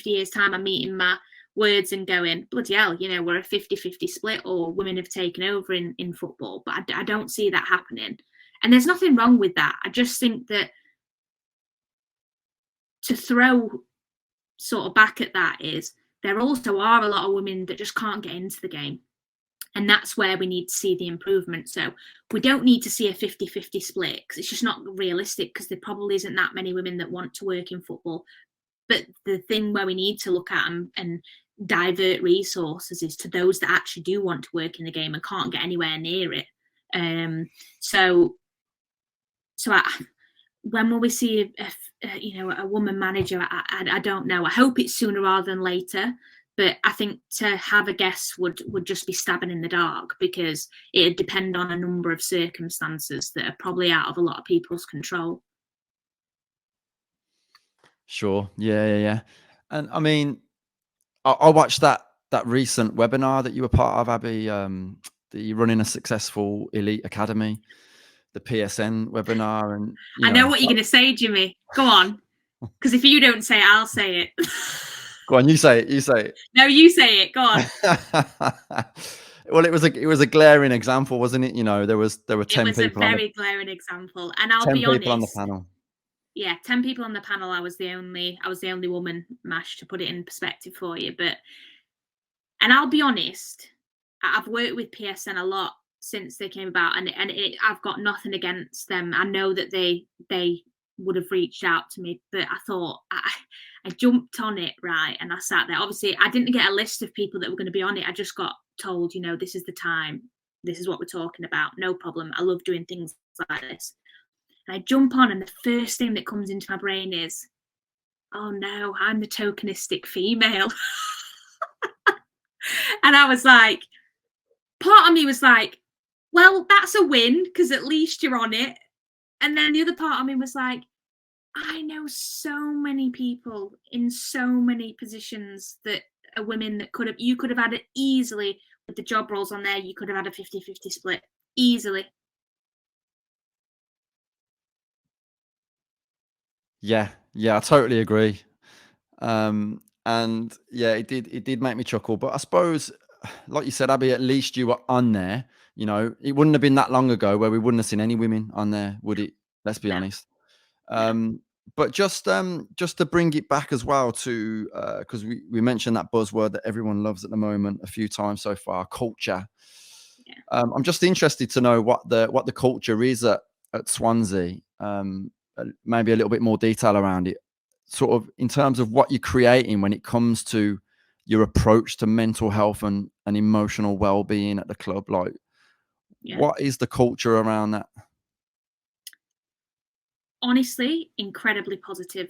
years' time, I'm meeting my words and going, bloody hell, we're a 50-50 split, or women have taken over in football. But I don't see that happening. And there's nothing wrong with that. I just think that to throw sort of back at that is there also are a lot of women that just can't get into the game. And that's where we need to see the improvement. So we don't need to see a 50-50 split because it's just not realistic, because there probably isn't that many women that want to work in football. But the thing where we need to look at and divert resources is to those that actually do want to work in the game and can't get anywhere near it. So when will we see a woman manager? I don't know. I hope it's sooner rather than later. But I think to have a guess would just be stabbing in the dark, because it'd depend on a number of circumstances that are probably out of a lot of people's control. Sure. Yeah. And I mean, I watched that recent webinar that you were part of, Abby, that you're running a successful elite academy, the PSN webinar. And I know what you're going to say, Jimmy. Go on. Because if you don't say it, I'll say it. Go on, you say it. No, you say it. Go on. Well, it was a glaring example, wasn't it? There were 10 people. It was a very glaring example, and I'll 10 be honest. people on the panel. Yeah, 10 people on the panel. I was the only woman, Mash, to put it in perspective for you. And I'll be honest, I've worked with PSN a lot since they came about, and I've got nothing against them. I know that they would have reached out to me, but I thought I jumped on it, right? And I sat there. Obviously, I didn't get a list of people that were going to be on it. I just got told, this is the time. This is what we're talking about. No problem. I love doing things like this. And I jump on, and the first thing that comes into my brain is, oh no, I'm the tokenistic female. And I was like, part of me was like, well, that's a win, because at least you're on it. And then the other part of me was like, I know so many people in so many positions that are women that you could have had it easily with the job roles on there. You could have had a 50-50 split easily. Yeah, I totally agree. And yeah, it did make me chuckle. But I suppose, like you said, Abby, at least you were on there. It wouldn't have been that long ago where we wouldn't have seen any women on there, would it? Let's be honest. But just to bring it back as well to, because we mentioned that buzzword that everyone loves at the moment a few times so far, culture. Yeah. I'm just interested to know what the culture is at Swansea. Maybe a little bit more detail around it, sort of in terms of what you're creating when it comes to your approach to mental health and emotional well-being at the club. Like, what is the culture around that? Honestly, incredibly positive.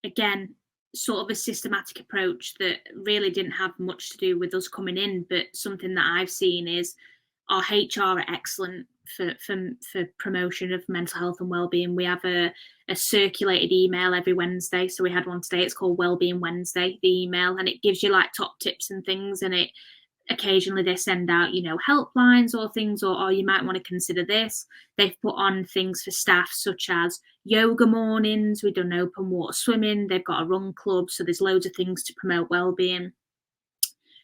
Again, sort of a systematic approach that really didn't have much to do with us coming in, but something that I've seen is our HR are excellent for promotion of mental health and well-being. We have a circulated email every Wednesday. So we had one today. It's called Wellbeing Wednesday, the email, and it gives you like top tips and things. And it occasionally they send out, helplines or things, or you might want to consider this. They've put on things for staff such as yoga mornings. We've done open water swimming. They've got a run club. So there's loads of things to promote well-being.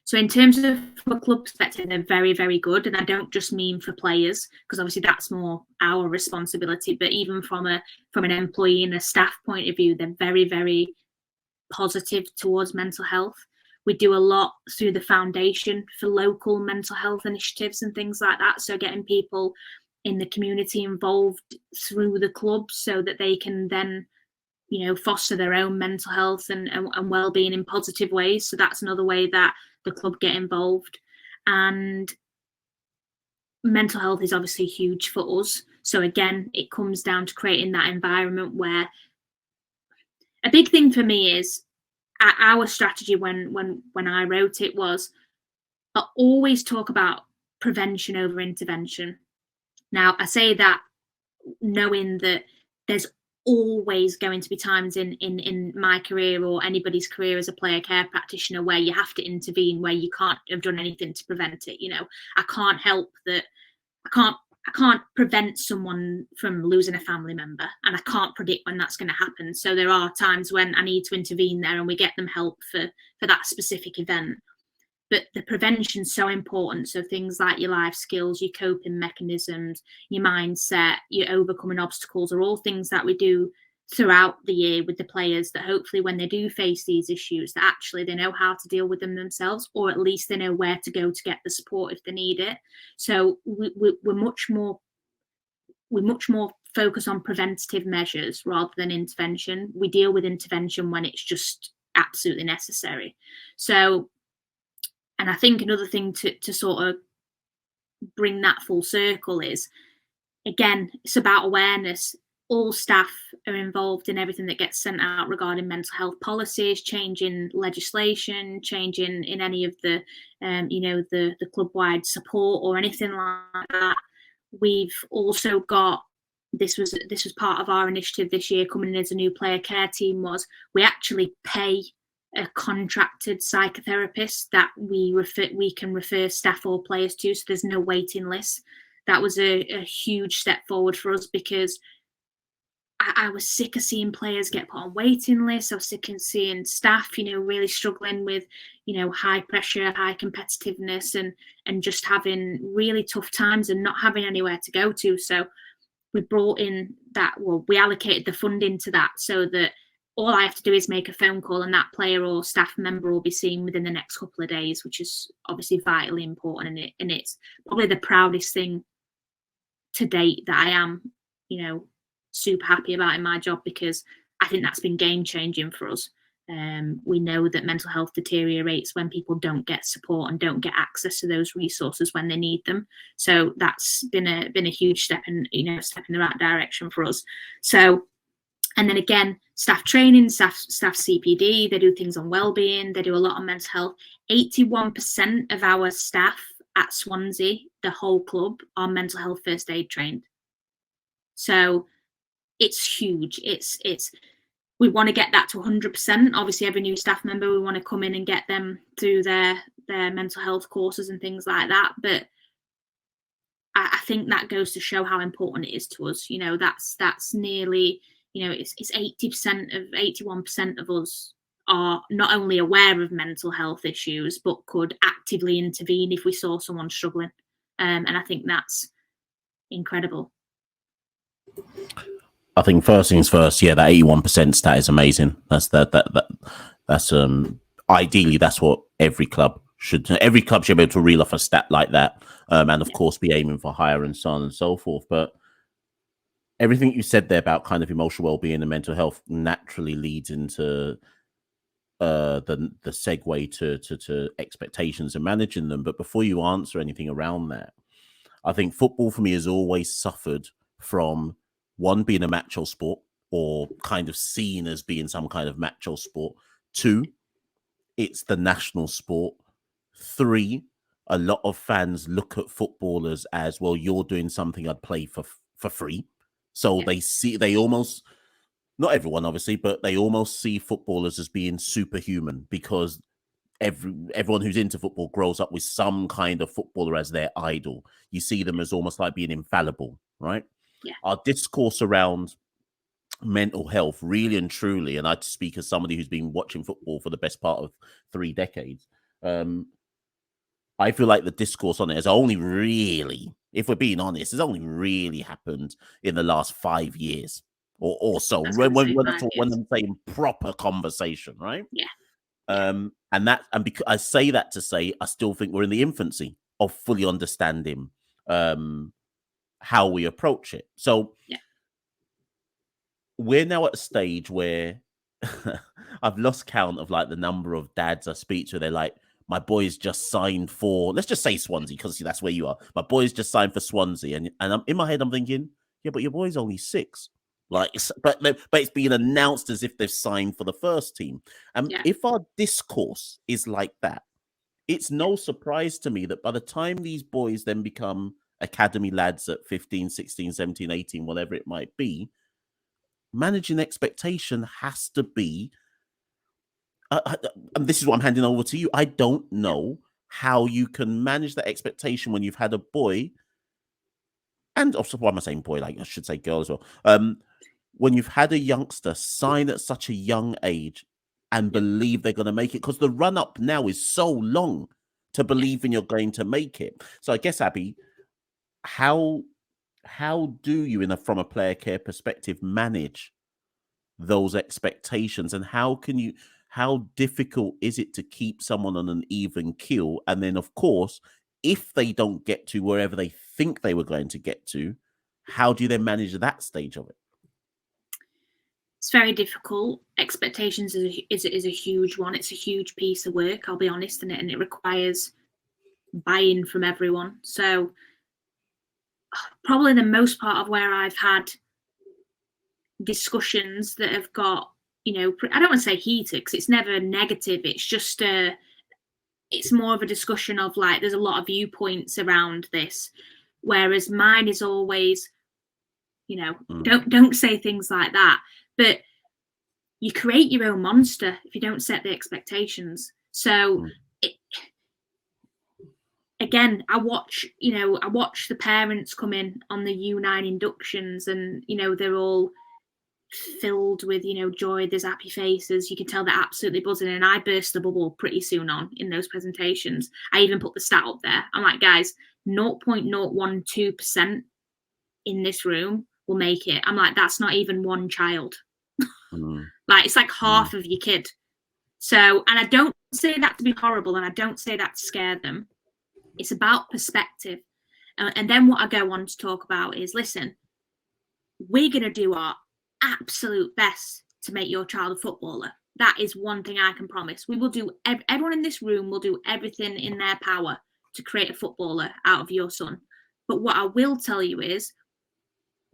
So in terms of a club perspective, they're very, very good. And I don't just mean for players, because obviously that's more our responsibility, but even from an employee and a staff point of view, they're very, very positive towards mental health. We do a lot through the foundation for local mental health initiatives and things like that. So getting people in the community involved through the club so that they can then, foster their own mental health and well-being in positive ways. So that's another way that the club get involved. And mental health is obviously huge for us. So again, it comes down to creating that environment where a big thing for me is our strategy when I wrote it was I always talk about prevention over intervention. Now, I say that knowing that there's always going to be times in my career or anybody's career as a player care practitioner where you have to intervene, where you can't have done anything to prevent it. I can't help that. I can't prevent someone from losing a family member, and I can't predict when that's going to happen. So there are times when I need to intervene there, and we get them help for that specific event. But the prevention's so important. So things like your life skills, your coping mechanisms, your mindset, your overcoming obstacles are all things that we do throughout the year with the players, that hopefully when they do face these issues, that actually they know how to deal with them themselves, or at least they know where to go to get the support if they need it. So we're much more focused on preventative measures rather than intervention. We deal with intervention when it's just absolutely necessary. So, and I think another thing to sort of bring that full circle is, again, it's about awareness. All staff are involved in everything that gets sent out regarding mental health policies, changing legislation, changing in any of the, the club-wide support or anything like that. We've also got, this was part of our initiative this year, coming in as a new player care team, was we actually pay a contracted psychotherapist that we can refer staff or players to, so there's no waiting list. That was a huge step forward for us, because I was sick of seeing players get put on waiting lists. I was sick of seeing staff, really struggling with, high pressure, high competitiveness, and just having really tough times and not having anywhere to go to. So we brought in that, we allocated the funding to that, so that all I have to do is make a phone call and that player or staff member will be seen within the next couple of days, which is obviously vitally important. And it's probably the proudest thing to date that I am, super happy about in my job, because I think that's been game changing for us. We know that mental health deteriorates when people don't get support and don't get access to those resources when they need them. So that's been a huge step in the right direction for us. So, and then again, staff training, staff CPD, they do things on wellbeing, they do a lot on mental health. 81% of our staff at Swansea, the whole club, are mental health first aid trained. So it's huge. It's we want to get that to 100%. Obviously, every new staff member, we want to come in and get them through their mental health courses and things like that. But I think that goes to show how important it is to us. That's nearly, it's 81% of us are not only aware of mental health issues, but could actively intervene if we saw someone struggling. And I think that's incredible. I think first things first, that 81% stat is amazing. That's ideally that's what every club should be able to reel off a stat like that, and of course be aiming for higher and so on and so forth. But everything you said there about kind of emotional well-being and mental health naturally leads into the segue to expectations and managing them. But before you answer anything around that, I think football for me has always suffered from, one, being a macho sport, or kind of seen as being some kind of macho sport. 2, it's the national sport. 3, a lot of fans look at footballers as, well, you're doing something I'd play for free. So they almost, not everyone obviously, but they almost see footballers as being superhuman, because everyone who's into football grows up with some kind of footballer as their idol. You see them as almost like being infallible, right? Yeah. Our discourse around mental health, really and truly, and I speak as somebody who's been watching football for the best part of 3 decades, I feel like the discourse on it has only really, if we're being honest, has only really happened in the last 5 years or so. When I'm saying proper conversation, right? Yeah. And because I say that to say, I still think we're in the infancy of fully understanding how we approach it. So Yeah. we're now at a stage where I've lost count of like the number of dads I speak to. They're like, my boy's just signed for, let's just say Swansea, because that's where you are. My boy's just signed for Swansea. And I'm in my head, I'm thinking, yeah, but your boy's only 6. Like, but it's being announced as if they've signed for the first team. And if our discourse is like that, it's no surprise to me that by the time these boys then become academy lads at 15, 16, 17, 18, whatever it might be, managing expectation has to be, and this is what I'm handing over to you. I don't know how you can manage that expectation when you've had a boy, and also, why am I saying boy? Like, I should say girl as well. When you've had a youngster sign at such a young age and believe they're going to make it, because the run up now is so long to believing you're going to make it. So I guess, Abby, how do you, from a player care perspective, manage those expectations, and how difficult is it to keep someone on an even keel? And then, of course, if they don't get to wherever they think they were going to get to, how do you then manage that stage of it? It's very difficult. Expectations is a huge one. It's a huge piece of work, I'll be honest, and it requires buy-in from everyone. So probably the most part of where I've had discussions that have got, I don't want to say heated, because it's never negative. It's just it's more of a discussion of like, there's a lot of viewpoints around this, whereas mine is always, don't say things like that. But you create your own monster if you don't set the expectations. So again, I watch the parents come in on the U9 inductions, and they're all filled with joy. There's happy faces. You can tell they're absolutely buzzing, and I burst the bubble pretty soon on in those presentations. I even put the stat up there. I'm like, guys, 0.012% in this room will make it. I'm like, that's not even one child. Like, it's like half of your kid. So, and I don't say that to be horrible, and I don't say that to scare them. It's about perspective. And then what I go on to talk about is, listen, we're going to do our absolute best to make your child a footballer. That is one thing I can promise. We will do, everyone in this room will do everything in their power to create a footballer out of your son. But what I will tell you is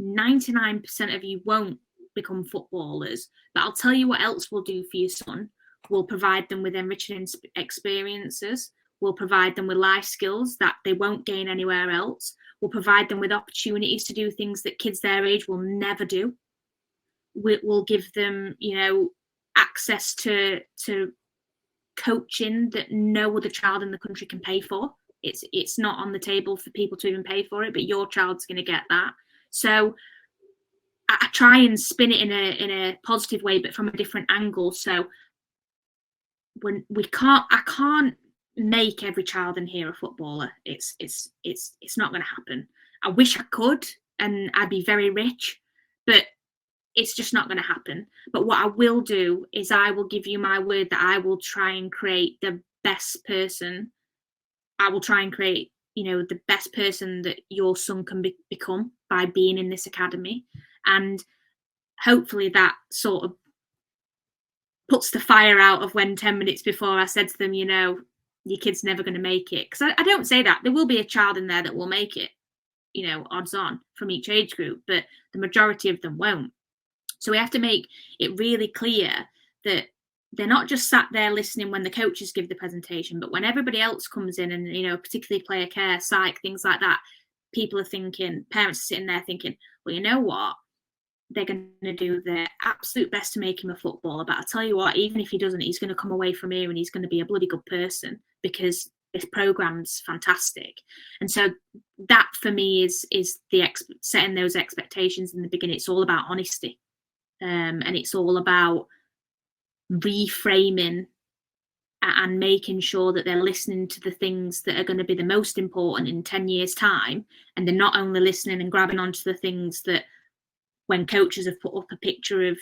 99% of you won't become footballers. But I'll tell you what else we'll do for your son. We'll provide them with enriching experiences. We'll provide them with life skills that they won't gain anywhere else. We'll provide them with opportunities to do things that kids their age will never do. We'll give them, access to coaching that no other child in the country can pay for. It's not on the table for people to even pay for it, but your child's going to get that. So I try and spin it in a positive way, but from a different angle. So when I can't make every child in here a footballer. It's not going to happen. I wish I could, and I'd be very rich, but it's just not going to happen. But what I will do is I will give you my word that I will try and create the best person. I will try and create, the best person that your son can become by being in this academy. And hopefully that sort of puts the fire out of when 10 minutes before I said to them, your kid's never going to make it. Because I don't say that. There will be a child in there that will make it, odds on from each age group, but the majority of them won't. So we have to make it really clear that they're not just sat there listening when the coaches give the presentation, but when everybody else comes in and, particularly player care, psych, things like that, people are thinking, parents are sitting there thinking, well, you know what? They're going to do their absolute best to make him a footballer. But I'll tell you what, even if he doesn't, he's going to come away from here and he's going to be a bloody good person because this program's fantastic. And so that for me is the setting those expectations in the beginning. It's all about honesty. And it's all about reframing and making sure that they're listening to the things that are going to be the most important in 10 years' time. And they're not only listening and grabbing onto the things that when coaches have put up a picture of,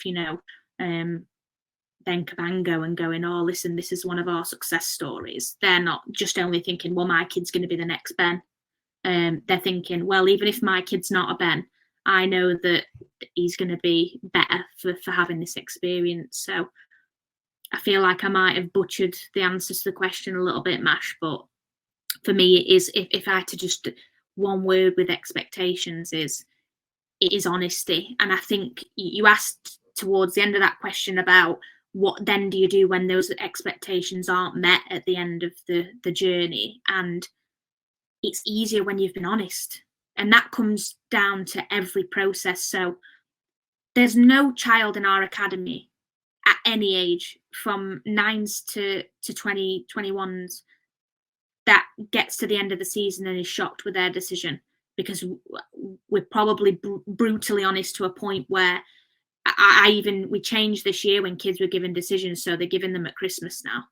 then Cabango and going, oh, listen, this is one of our success stories. They're not just only thinking, well, my kid's going to be the next Ben. They're thinking, well, even if my kid's not a Ben, I know that he's going to be better for having this experience. So I feel like I might have butchered the answer to the question a little bit, Mash, but for me, it is, if I had to just one word with expectations, it is honesty. And I think you asked towards the end of that question about what then do you do when those expectations aren't met at the end of the journey. And it's easier when you've been honest. And that comes down to every process. So there's no child in our academy at any age, from 9s to 21s, that gets to the end of the season and is shocked with their decision, because we're probably brutally honest to a point where we changed this year when kids were given decisions, so they're giving them at Christmas now.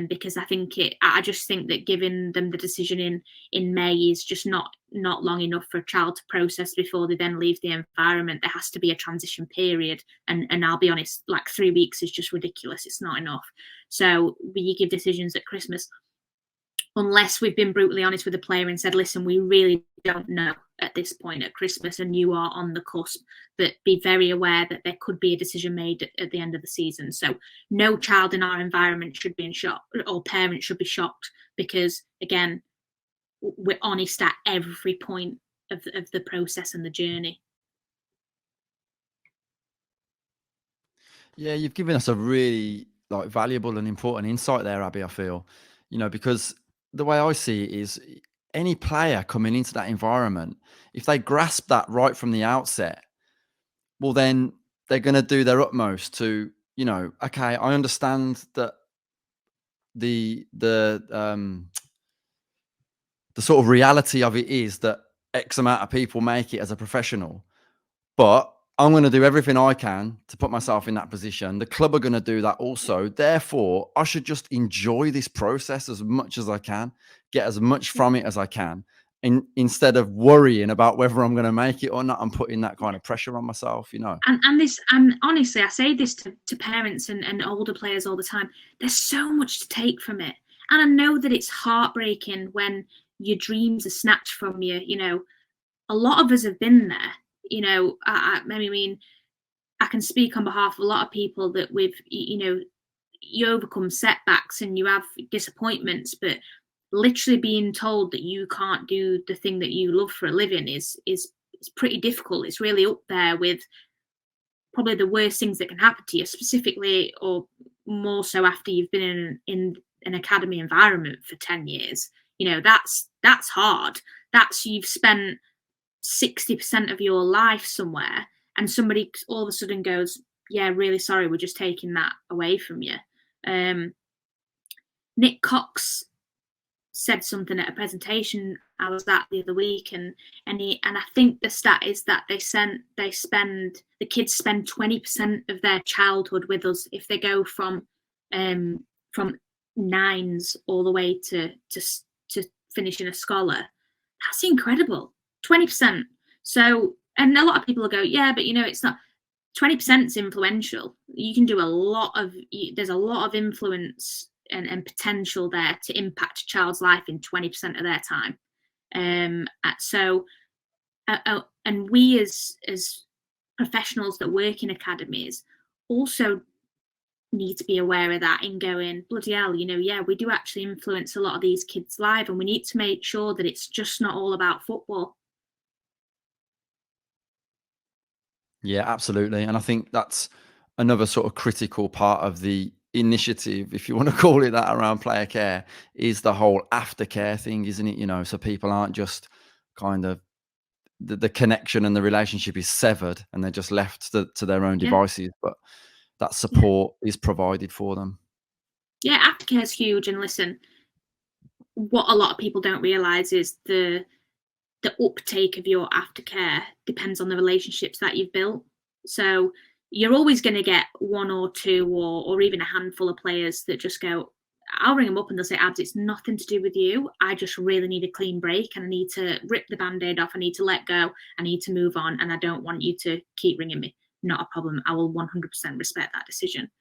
Because I just think that giving them the decision in May is just not long enough for a child to process before they then leave the environment. There has to be a transition period, and I'll be honest, like 3 weeks is just ridiculous. It's not enough. So we give decisions at Christmas, unless we've been brutally honest with the player and said, listen, we really don't know at this point at Christmas, and you are on the cusp, but be very aware that there could be a decision made at the end of the season. So no child in our environment should be in shock, or parents should be shocked, because, again, we're honest at every point of the process and the journey. Yeah, you've given us a really valuable and important insight there, Abby, I feel, because the way I see it is, any player coming into that environment, if they grasp that right from the outset, well, then they're going to do their utmost to, okay, I understand that the sort of reality of it is that X amount of people make it as a professional, but I'm going to do everything I can to put myself in that position. The club are going to do that also. Therefore, I should just enjoy this process as much as I can, get as much from it as I can, instead of worrying about whether I'm going to make it or not. I'm putting that kind of pressure on myself, And honestly, I say this to parents and older players all the time. There's so much to take from it. And I know that it's heartbreaking when your dreams are snatched from you. A lot of us have been there. I mean, I can speak on behalf of a lot of people that you overcome setbacks and you have disappointments, but literally being told that you can't do the thing that you love for a living is pretty difficult. It's really up there with probably the worst things that can happen to you, specifically, or more so after you've been in an academy environment for 10 years. That's hard. That's, you've spent 60% of your life somewhere, and somebody all of a sudden goes, yeah, really sorry, we're just taking that away from you. Nick Cox said something at a presentation I was at the other week, and I think the stat is that the kids spend 20% of their childhood with us if they go from 9s all the way to finishing a scholar. That's incredible. 20%. So, and a lot of people will go, yeah, but it's not. 20% is influential. You can do there's a lot of influence and potential there to impact a child's life in 20% of their time. And we as professionals that work in academies also need to be aware of that, in going, bloody hell, yeah, we do actually influence a lot of these kids' lives, and we need to make sure that it's just not all about football. Yeah, absolutely. And I think that's another sort of critical part of the initiative, if you want to call it that, around player care, is the whole aftercare thing, isn't it? So people aren't just kind of the connection and the relationship is severed and they're just left to their own devices, but that support is provided for them. Yeah, aftercare is huge. And listen, what a lot of people don't realize is the uptake of your aftercare depends on the relationships that you've built. So you're always going to get one or two or even a handful of players that just go, I'll ring them up and they'll say, Abs, it's nothing to do with you. I just really need a clean break and I need to rip the Band-Aid off. I need to let go. I need to move on. And I don't want you to keep ringing me. Not a problem. I will 100% respect that decision.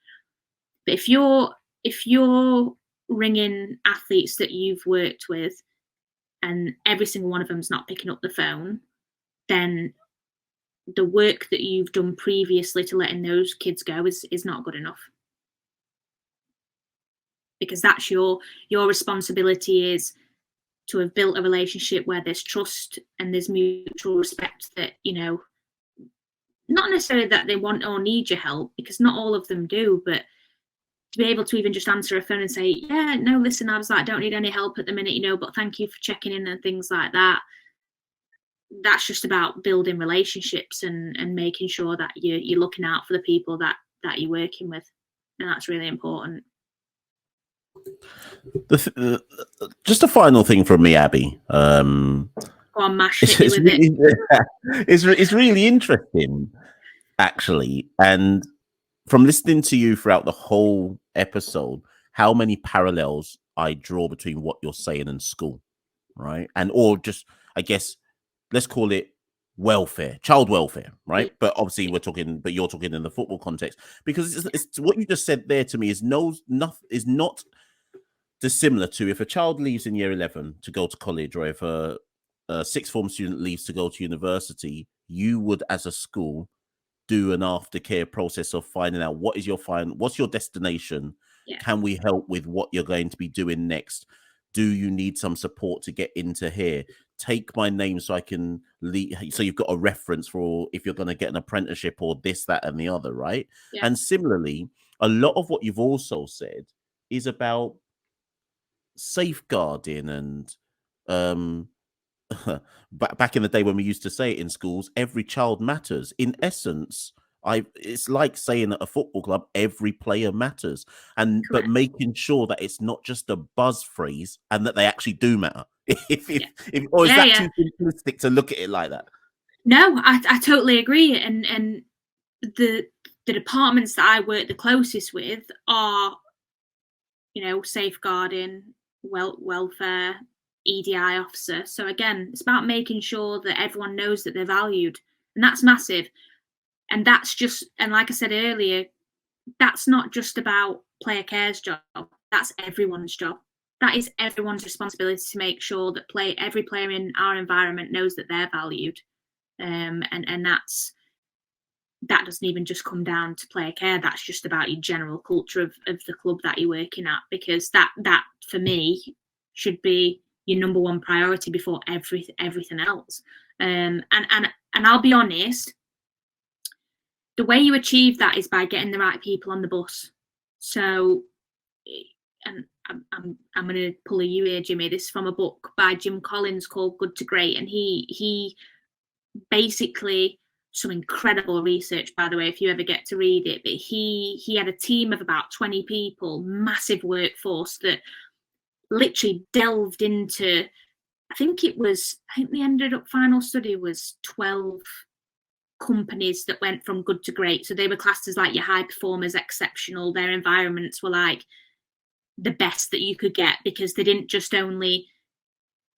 But if you're ringing athletes that you've worked with and every single one of them's not picking up the phone, then the work that you've done previously to letting those kids go is not good enough. Because that's your responsibility, is to have built a relationship where there's trust and there's mutual respect, that, you know, not necessarily that they want or need your help, because not all of them do, but to be able to even just answer a phone and say, yeah, no, listen, I don't need any help at the minute, you know, but thank you for checking in and things like that. That's just about building relationships and making sure that you're looking out for the people that you're working with. And that's really important. Just a final thing from me, Abby. Go on, Mash, hit me with it. It's really interesting, actually. And from listening to you throughout the whole episode, how many parallels I draw between what you're saying and school, right? And or just, I guess, let's call it welfare, child welfare, right? But obviously you're talking in the football context, because it's what you just said there to me is not dissimilar to if a child leaves in year 11 to go to college, or if a sixth form student leaves to go to university, you would, as a school, do an aftercare process of finding out what's your destination. Yeah. Can we help with what you're going to be doing next? Do you need some support to get into here? Take my name so I can lead, so you've got a reference for if you're going to get an apprenticeship or this, that, and the other, right? Yeah. And similarly, a lot of what you've also said is about safeguarding and back in the day when we used to say it in schools, every child matters. In essence, it's like saying at a football club, every player matters, but making sure that it's not just a buzz phrase and that they actually do matter. Or is that too simplistic to look at it like that? No, I totally agree. And the departments that I work the closest with are, you know, safeguarding, welfare, EDI officer. So again, it's about making sure that everyone knows that they're valued, and that's massive. And that's just, and like I said earlier, that's not just about player care's job. That's everyone's job. That is everyone's responsibility to make sure that every player in our environment knows that they're valued. And that doesn't even just come down to player care. That's just about your general culture of the club that you're working at, because that for me should be your number one priority before everything else. And I'll be honest, the way you achieve that is by getting the right people on the bus. So, and I'm going to pull a you here, Jimmy. This is from a book by Jim Collins called Good to Great, and he basically, some incredible research, by the way, if you ever get to read it. But he had a team of about 20 people, massive workforce that literally delved into. I think the final study was 12 companies that went from good to great. So they were classed as like your high performers, exceptional. Their environments were like the best that you could get, because they didn't just only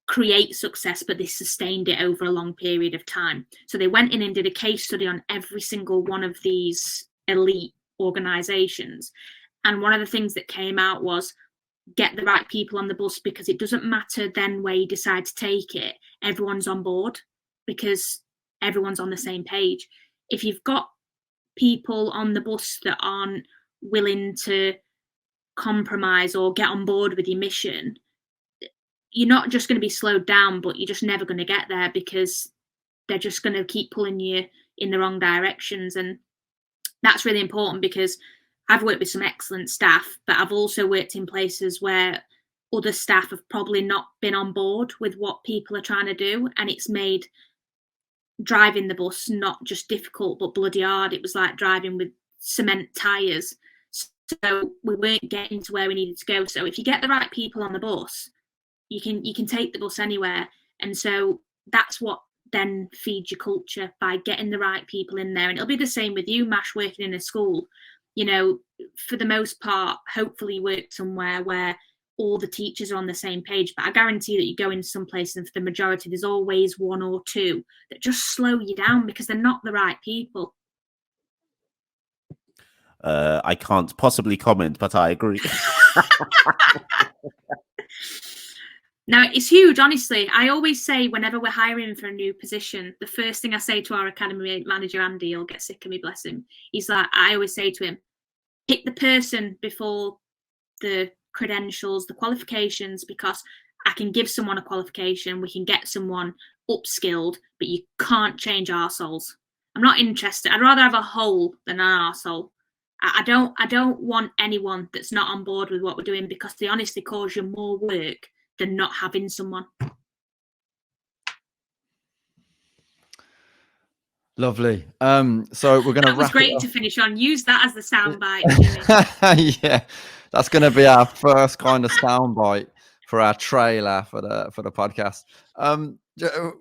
create success, but they sustained it over a long period of time. So they went in and did a case study on every single one of these elite organizations. And one of the things that came out was get the right people on the bus, because it doesn't matter then where you decide to take it. Everyone's on board because everyone's on the same page. If you've got people on the bus that aren't willing to compromise or get on board with your mission, you're not just going to be slowed down, but you're just never going to get there, because they're just going to keep pulling you in the wrong directions. And that's really important, because I've worked with some excellent staff, but I've also worked in places where other staff have probably not been on board with what people are trying to do. And it's made driving the bus not just difficult, but bloody hard. It was like driving with cement tires. So we weren't getting to where we needed to go. So if you get the right people on the bus, you can take the bus anywhere. And so that's what then feeds your culture, by getting the right people in there. And it'll be the same with you, Mash, working in a school. You know, for the most part, hopefully you work somewhere where all the teachers are on the same page. But I guarantee that you go into some place and for the majority, there's always one or two that just slow you down because they're not the right people. I can't possibly comment, but I agree. No, it's huge, honestly. I always say whenever we're hiring for a new position, the first thing I say to our academy manager, Andy, he'll get sick of me, bless him. He's like, I always say to him, pick the person before the credentials, the qualifications, because I can give someone a qualification, we can get someone upskilled, but you can't change arseholes. I'm not interested. I'd rather have a hole than an arsehole. I don't want anyone that's not on board with what we're doing, because they honestly cause you more work than not having someone. Lovely. So we're going to That was wrap great it up. to finish on. Use that as the soundbite. Yeah, that's going to be our first kind of soundbite for our trailer for the podcast.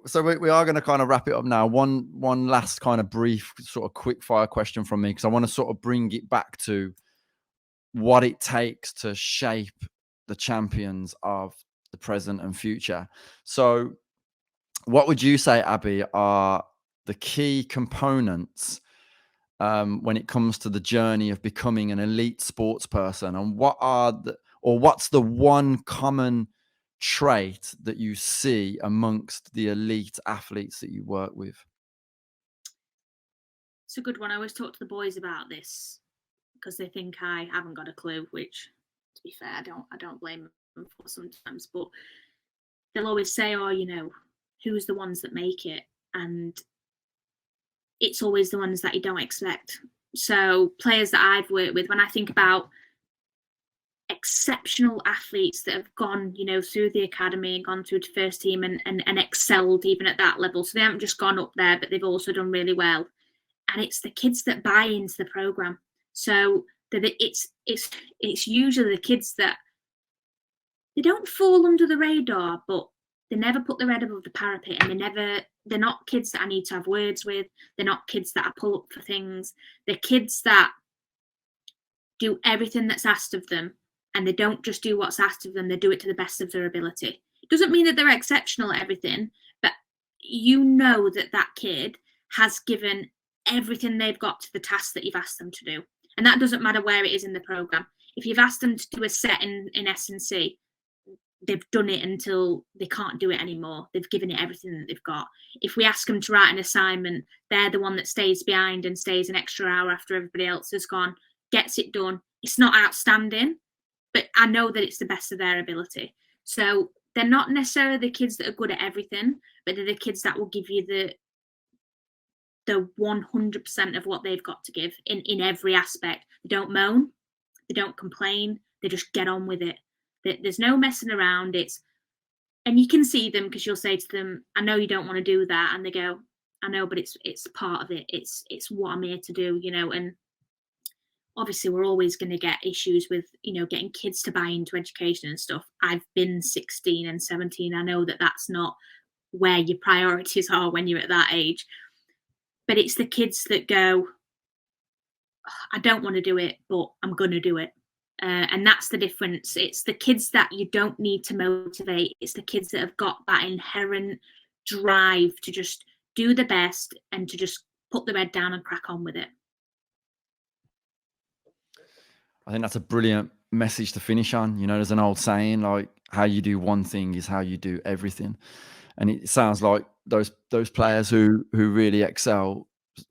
So we are going to kind of wrap it up now. One last kind of brief sort of quick fire question from me, because I want to sort of bring it back to what it takes to shape the champions of the present and future. So what would you say, Abby, are the key components when it comes to the journey of becoming an elite sports person, and what's the one common trait that you see amongst the elite athletes that you work with? It's a good one. I always talk to the boys about this because they think I haven't got a clue, which, to be fair, I don't blame them for sometimes, but they'll always say, oh, who's the ones that make it? And it's always the ones that you don't expect. So players that I've worked with, when I think about exceptional athletes that have gone, through the academy and gone through to first team and excelled even at that level. So they haven't just gone up there, but they've also done really well. And it's the kids that buy into the program. So it's usually the kids that they don't fall under the radar, but they never put their head above the parapet, and they're not kids that I need to have words with. They're not kids that I pull up for things. They're kids that do everything that's asked of them, and they don't just do what's asked of them, they do it to the best of their ability. It doesn't mean that they're exceptional at everything, but that kid has given everything they've got to the task that you've asked them to do. And that doesn't matter where it is in the program. If you've asked them to do a set in S&C, they've done it until they can't do it anymore. They've given it everything that they've got. If we ask them to write an assignment, they're the one that stays behind and stays an extra hour after everybody else has gone, gets it done. It's not outstanding, but I know that it's the best of their ability. So they're not necessarily the kids that are good at everything, but they're the kids that will give you the 100% of what they've got to give in every aspect. They don't moan, they don't complain, they just get on with it. There's no messing around. And you can see them, because you'll say to them, I know you don't want to do that, and they go, I know, but it's part of it. It's what I'm here to do, and obviously we're always going to get issues with getting kids to buy into education and stuff. I've been 16 and 17. I know that that's not where your priorities are when you're at that age, but it's the kids that go, I don't want to do it, but I'm going to do it. And that's the difference. It's the kids that you don't need to motivate. It's the kids that have got that inherent drive to just do the best and to just put their head down and crack on with it. I think that's a brilliant message to finish on. There's an old saying, like, how you do one thing is how you do everything. And it sounds like those players who really excel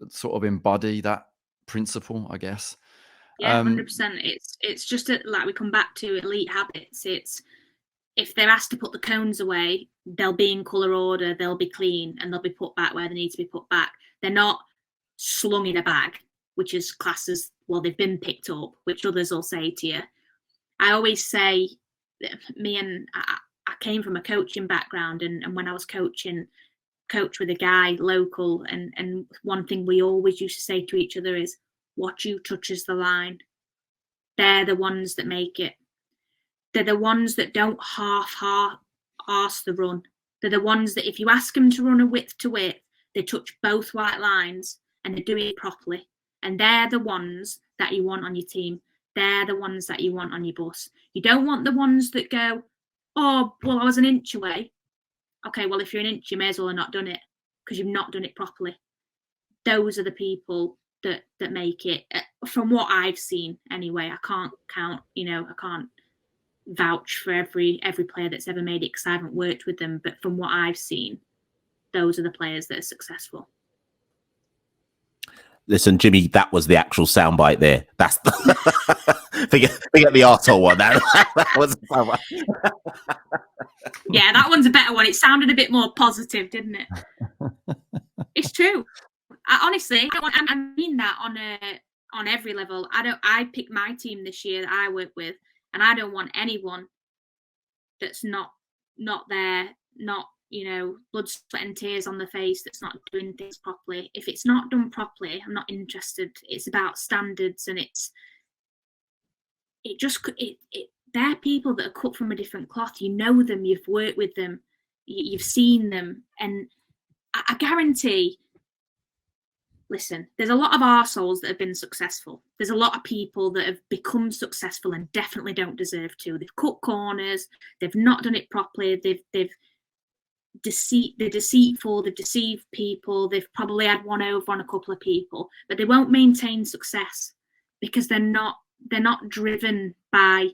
sort of embody that principle, I guess. Yeah, 100%. It's just like we come back to elite habits. It's if they're asked to put the cones away, they'll be in colour order, they'll be clean, and they'll be put back where they need to be put back. They're not slung in a bag, which is classed as, well, they've been picked up, which others will say to you. I always say, I came from a coaching background, and when I was coach with a guy local, and one thing we always used to say to each other is, what you touches the line. They're the ones that make it. They're the ones that don't half-arse the run. They're the ones that if you ask them to run a width to width, they touch both white lines and they do it properly. And they're the ones that you want on your team. They're the ones that you want on your bus. You don't want the ones that go, oh, well, I was an inch away. Okay, well, if you're an inch, you may as well have not done it, because you've not done it properly. Those are the people that make it. from what I've seen anyway. I can't count, I can't vouch for every player that's ever made it because I haven't worked with them. But from what I've seen, those are the players that are successful. Listen, Jimmy, that was the actual soundbite there. That's the forget the arsehole one. That was the soundbite. Yeah, that one's a better one. It sounded a bit more positive, didn't it? It's true. Honestly, I mean that on every level. I picked my team this year that I work with, and I don't want anyone that's not there, not blood, sweat and tears on the face, that's not doing things properly. If it's not done properly, I'm not interested. It's about standards, and they're people that are cut from a different cloth. You know them, you've worked with them, you've seen them, and I guarantee, listen, there's a lot of arseholes that have been successful. There's a lot of people that have become successful and definitely don't deserve to. They've cut corners, they've not done it properly, they're deceitful, they've deceived people, they've probably had one over on a couple of people, but they won't maintain success because they're not driven by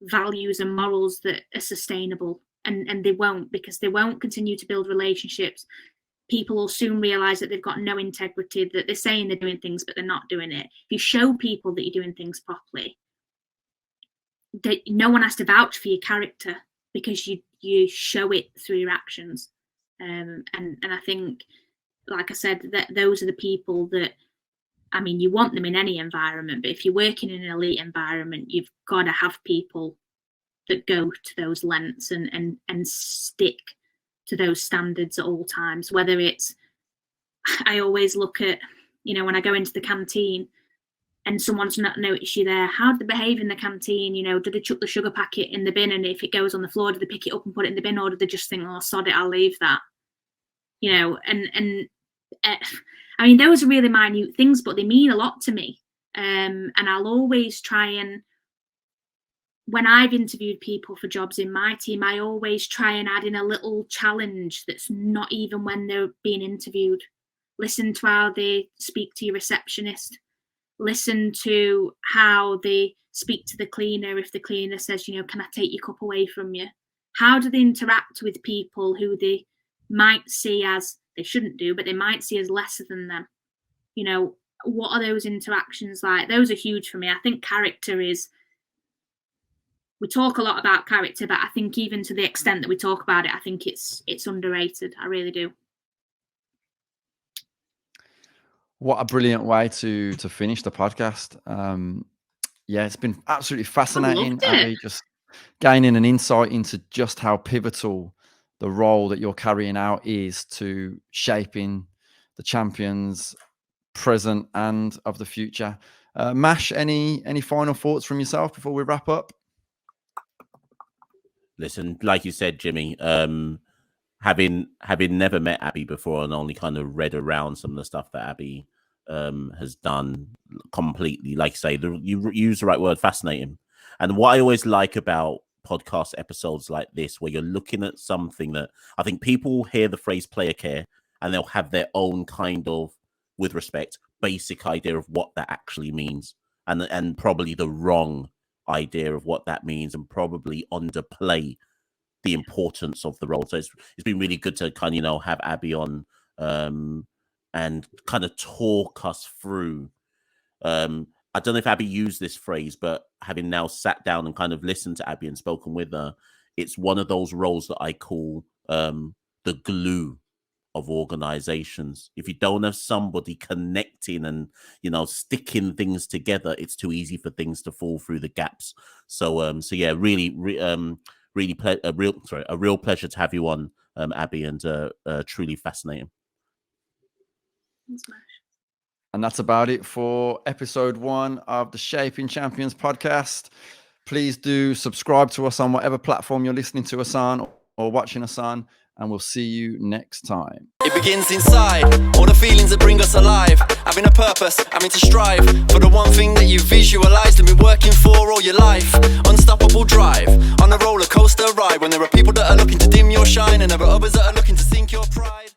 values and morals that are sustainable, and they won't, because they won't continue to build relationships. People will soon realize that they've got no integrity, that they're saying they're doing things but they're not doing it. If you show people that you're doing things properly, no one has to vouch for your character because you show it through your actions. And I think, like I said, that those are the people that, I mean, you want them in any environment, but if you're working in an elite environment, you've got to have people that go to those lengths and stick to those standards at all times. Whether it's, I always look at, when I go into the canteen and someone's not noticed you there, how do they behave in the canteen? Do they chuck the sugar packet in the bin, and if it goes on the floor, do they pick it up and put it in the bin, or do they just think, oh, sod it, I'll leave that? I mean, those are really minute things, but they mean a lot to me. And I'll always try and, when I've interviewed people for jobs in my team, I always try and add in a little challenge that's not even when they're being interviewed. Listen to how they speak to your receptionist. Listen to how they speak to the cleaner. If the cleaner says, can I take your cup away from you? How do they interact with people who they might see as, they shouldn't do, but they might see as lesser than them? What are those interactions like? Those are huge for me. I think character is, we talk a lot about character, but I think even to the extent that we talk about it, I think it's underrated. I really do. What a brilliant way to finish the podcast. Yeah, it's been absolutely fascinating, Abby, just gaining an insight into just how pivotal the role that you're carrying out is to shaping the champions present and of the future. Mash, any final thoughts from yourself before we wrap up? Listen, like you said, Jimmy, having never met Abby before and only kind of read around some of the stuff that Abby has done completely, like you say, you use the right word, fascinating. And what I always like about podcast episodes like this, where you're looking at something that I think people hear the phrase player care and they'll have their own kind of, with respect, basic idea of what that actually means, and probably the wrong idea of what that means, and probably underplay the importance of the role. So it's been really good to kind of have Abby on and kind of talk us through. I don't know if Abby used this phrase, but having now sat down and kind of listened to Abby and spoken with her, it's one of those roles that I call the glue of organizations. If you don't have somebody connecting and sticking things together, it's too easy for things to fall through the gaps. So yeah, really a real pleasure to have you on, Abby, and truly fascinating. Thanks, Mash. And that's about it for episode 1 of the Shaping Champions podcast. Please do subscribe to us on whatever platform you're listening to us on or watching us on, and we'll see you next time. It begins inside, all the feelings that bring us alive. Having a purpose, having to strive for the one thing that you visualized and been working for all your life. Unstoppable drive, on a roller coaster ride, when there are people that are looking to dim your shine and there are others that are looking to sink your pride.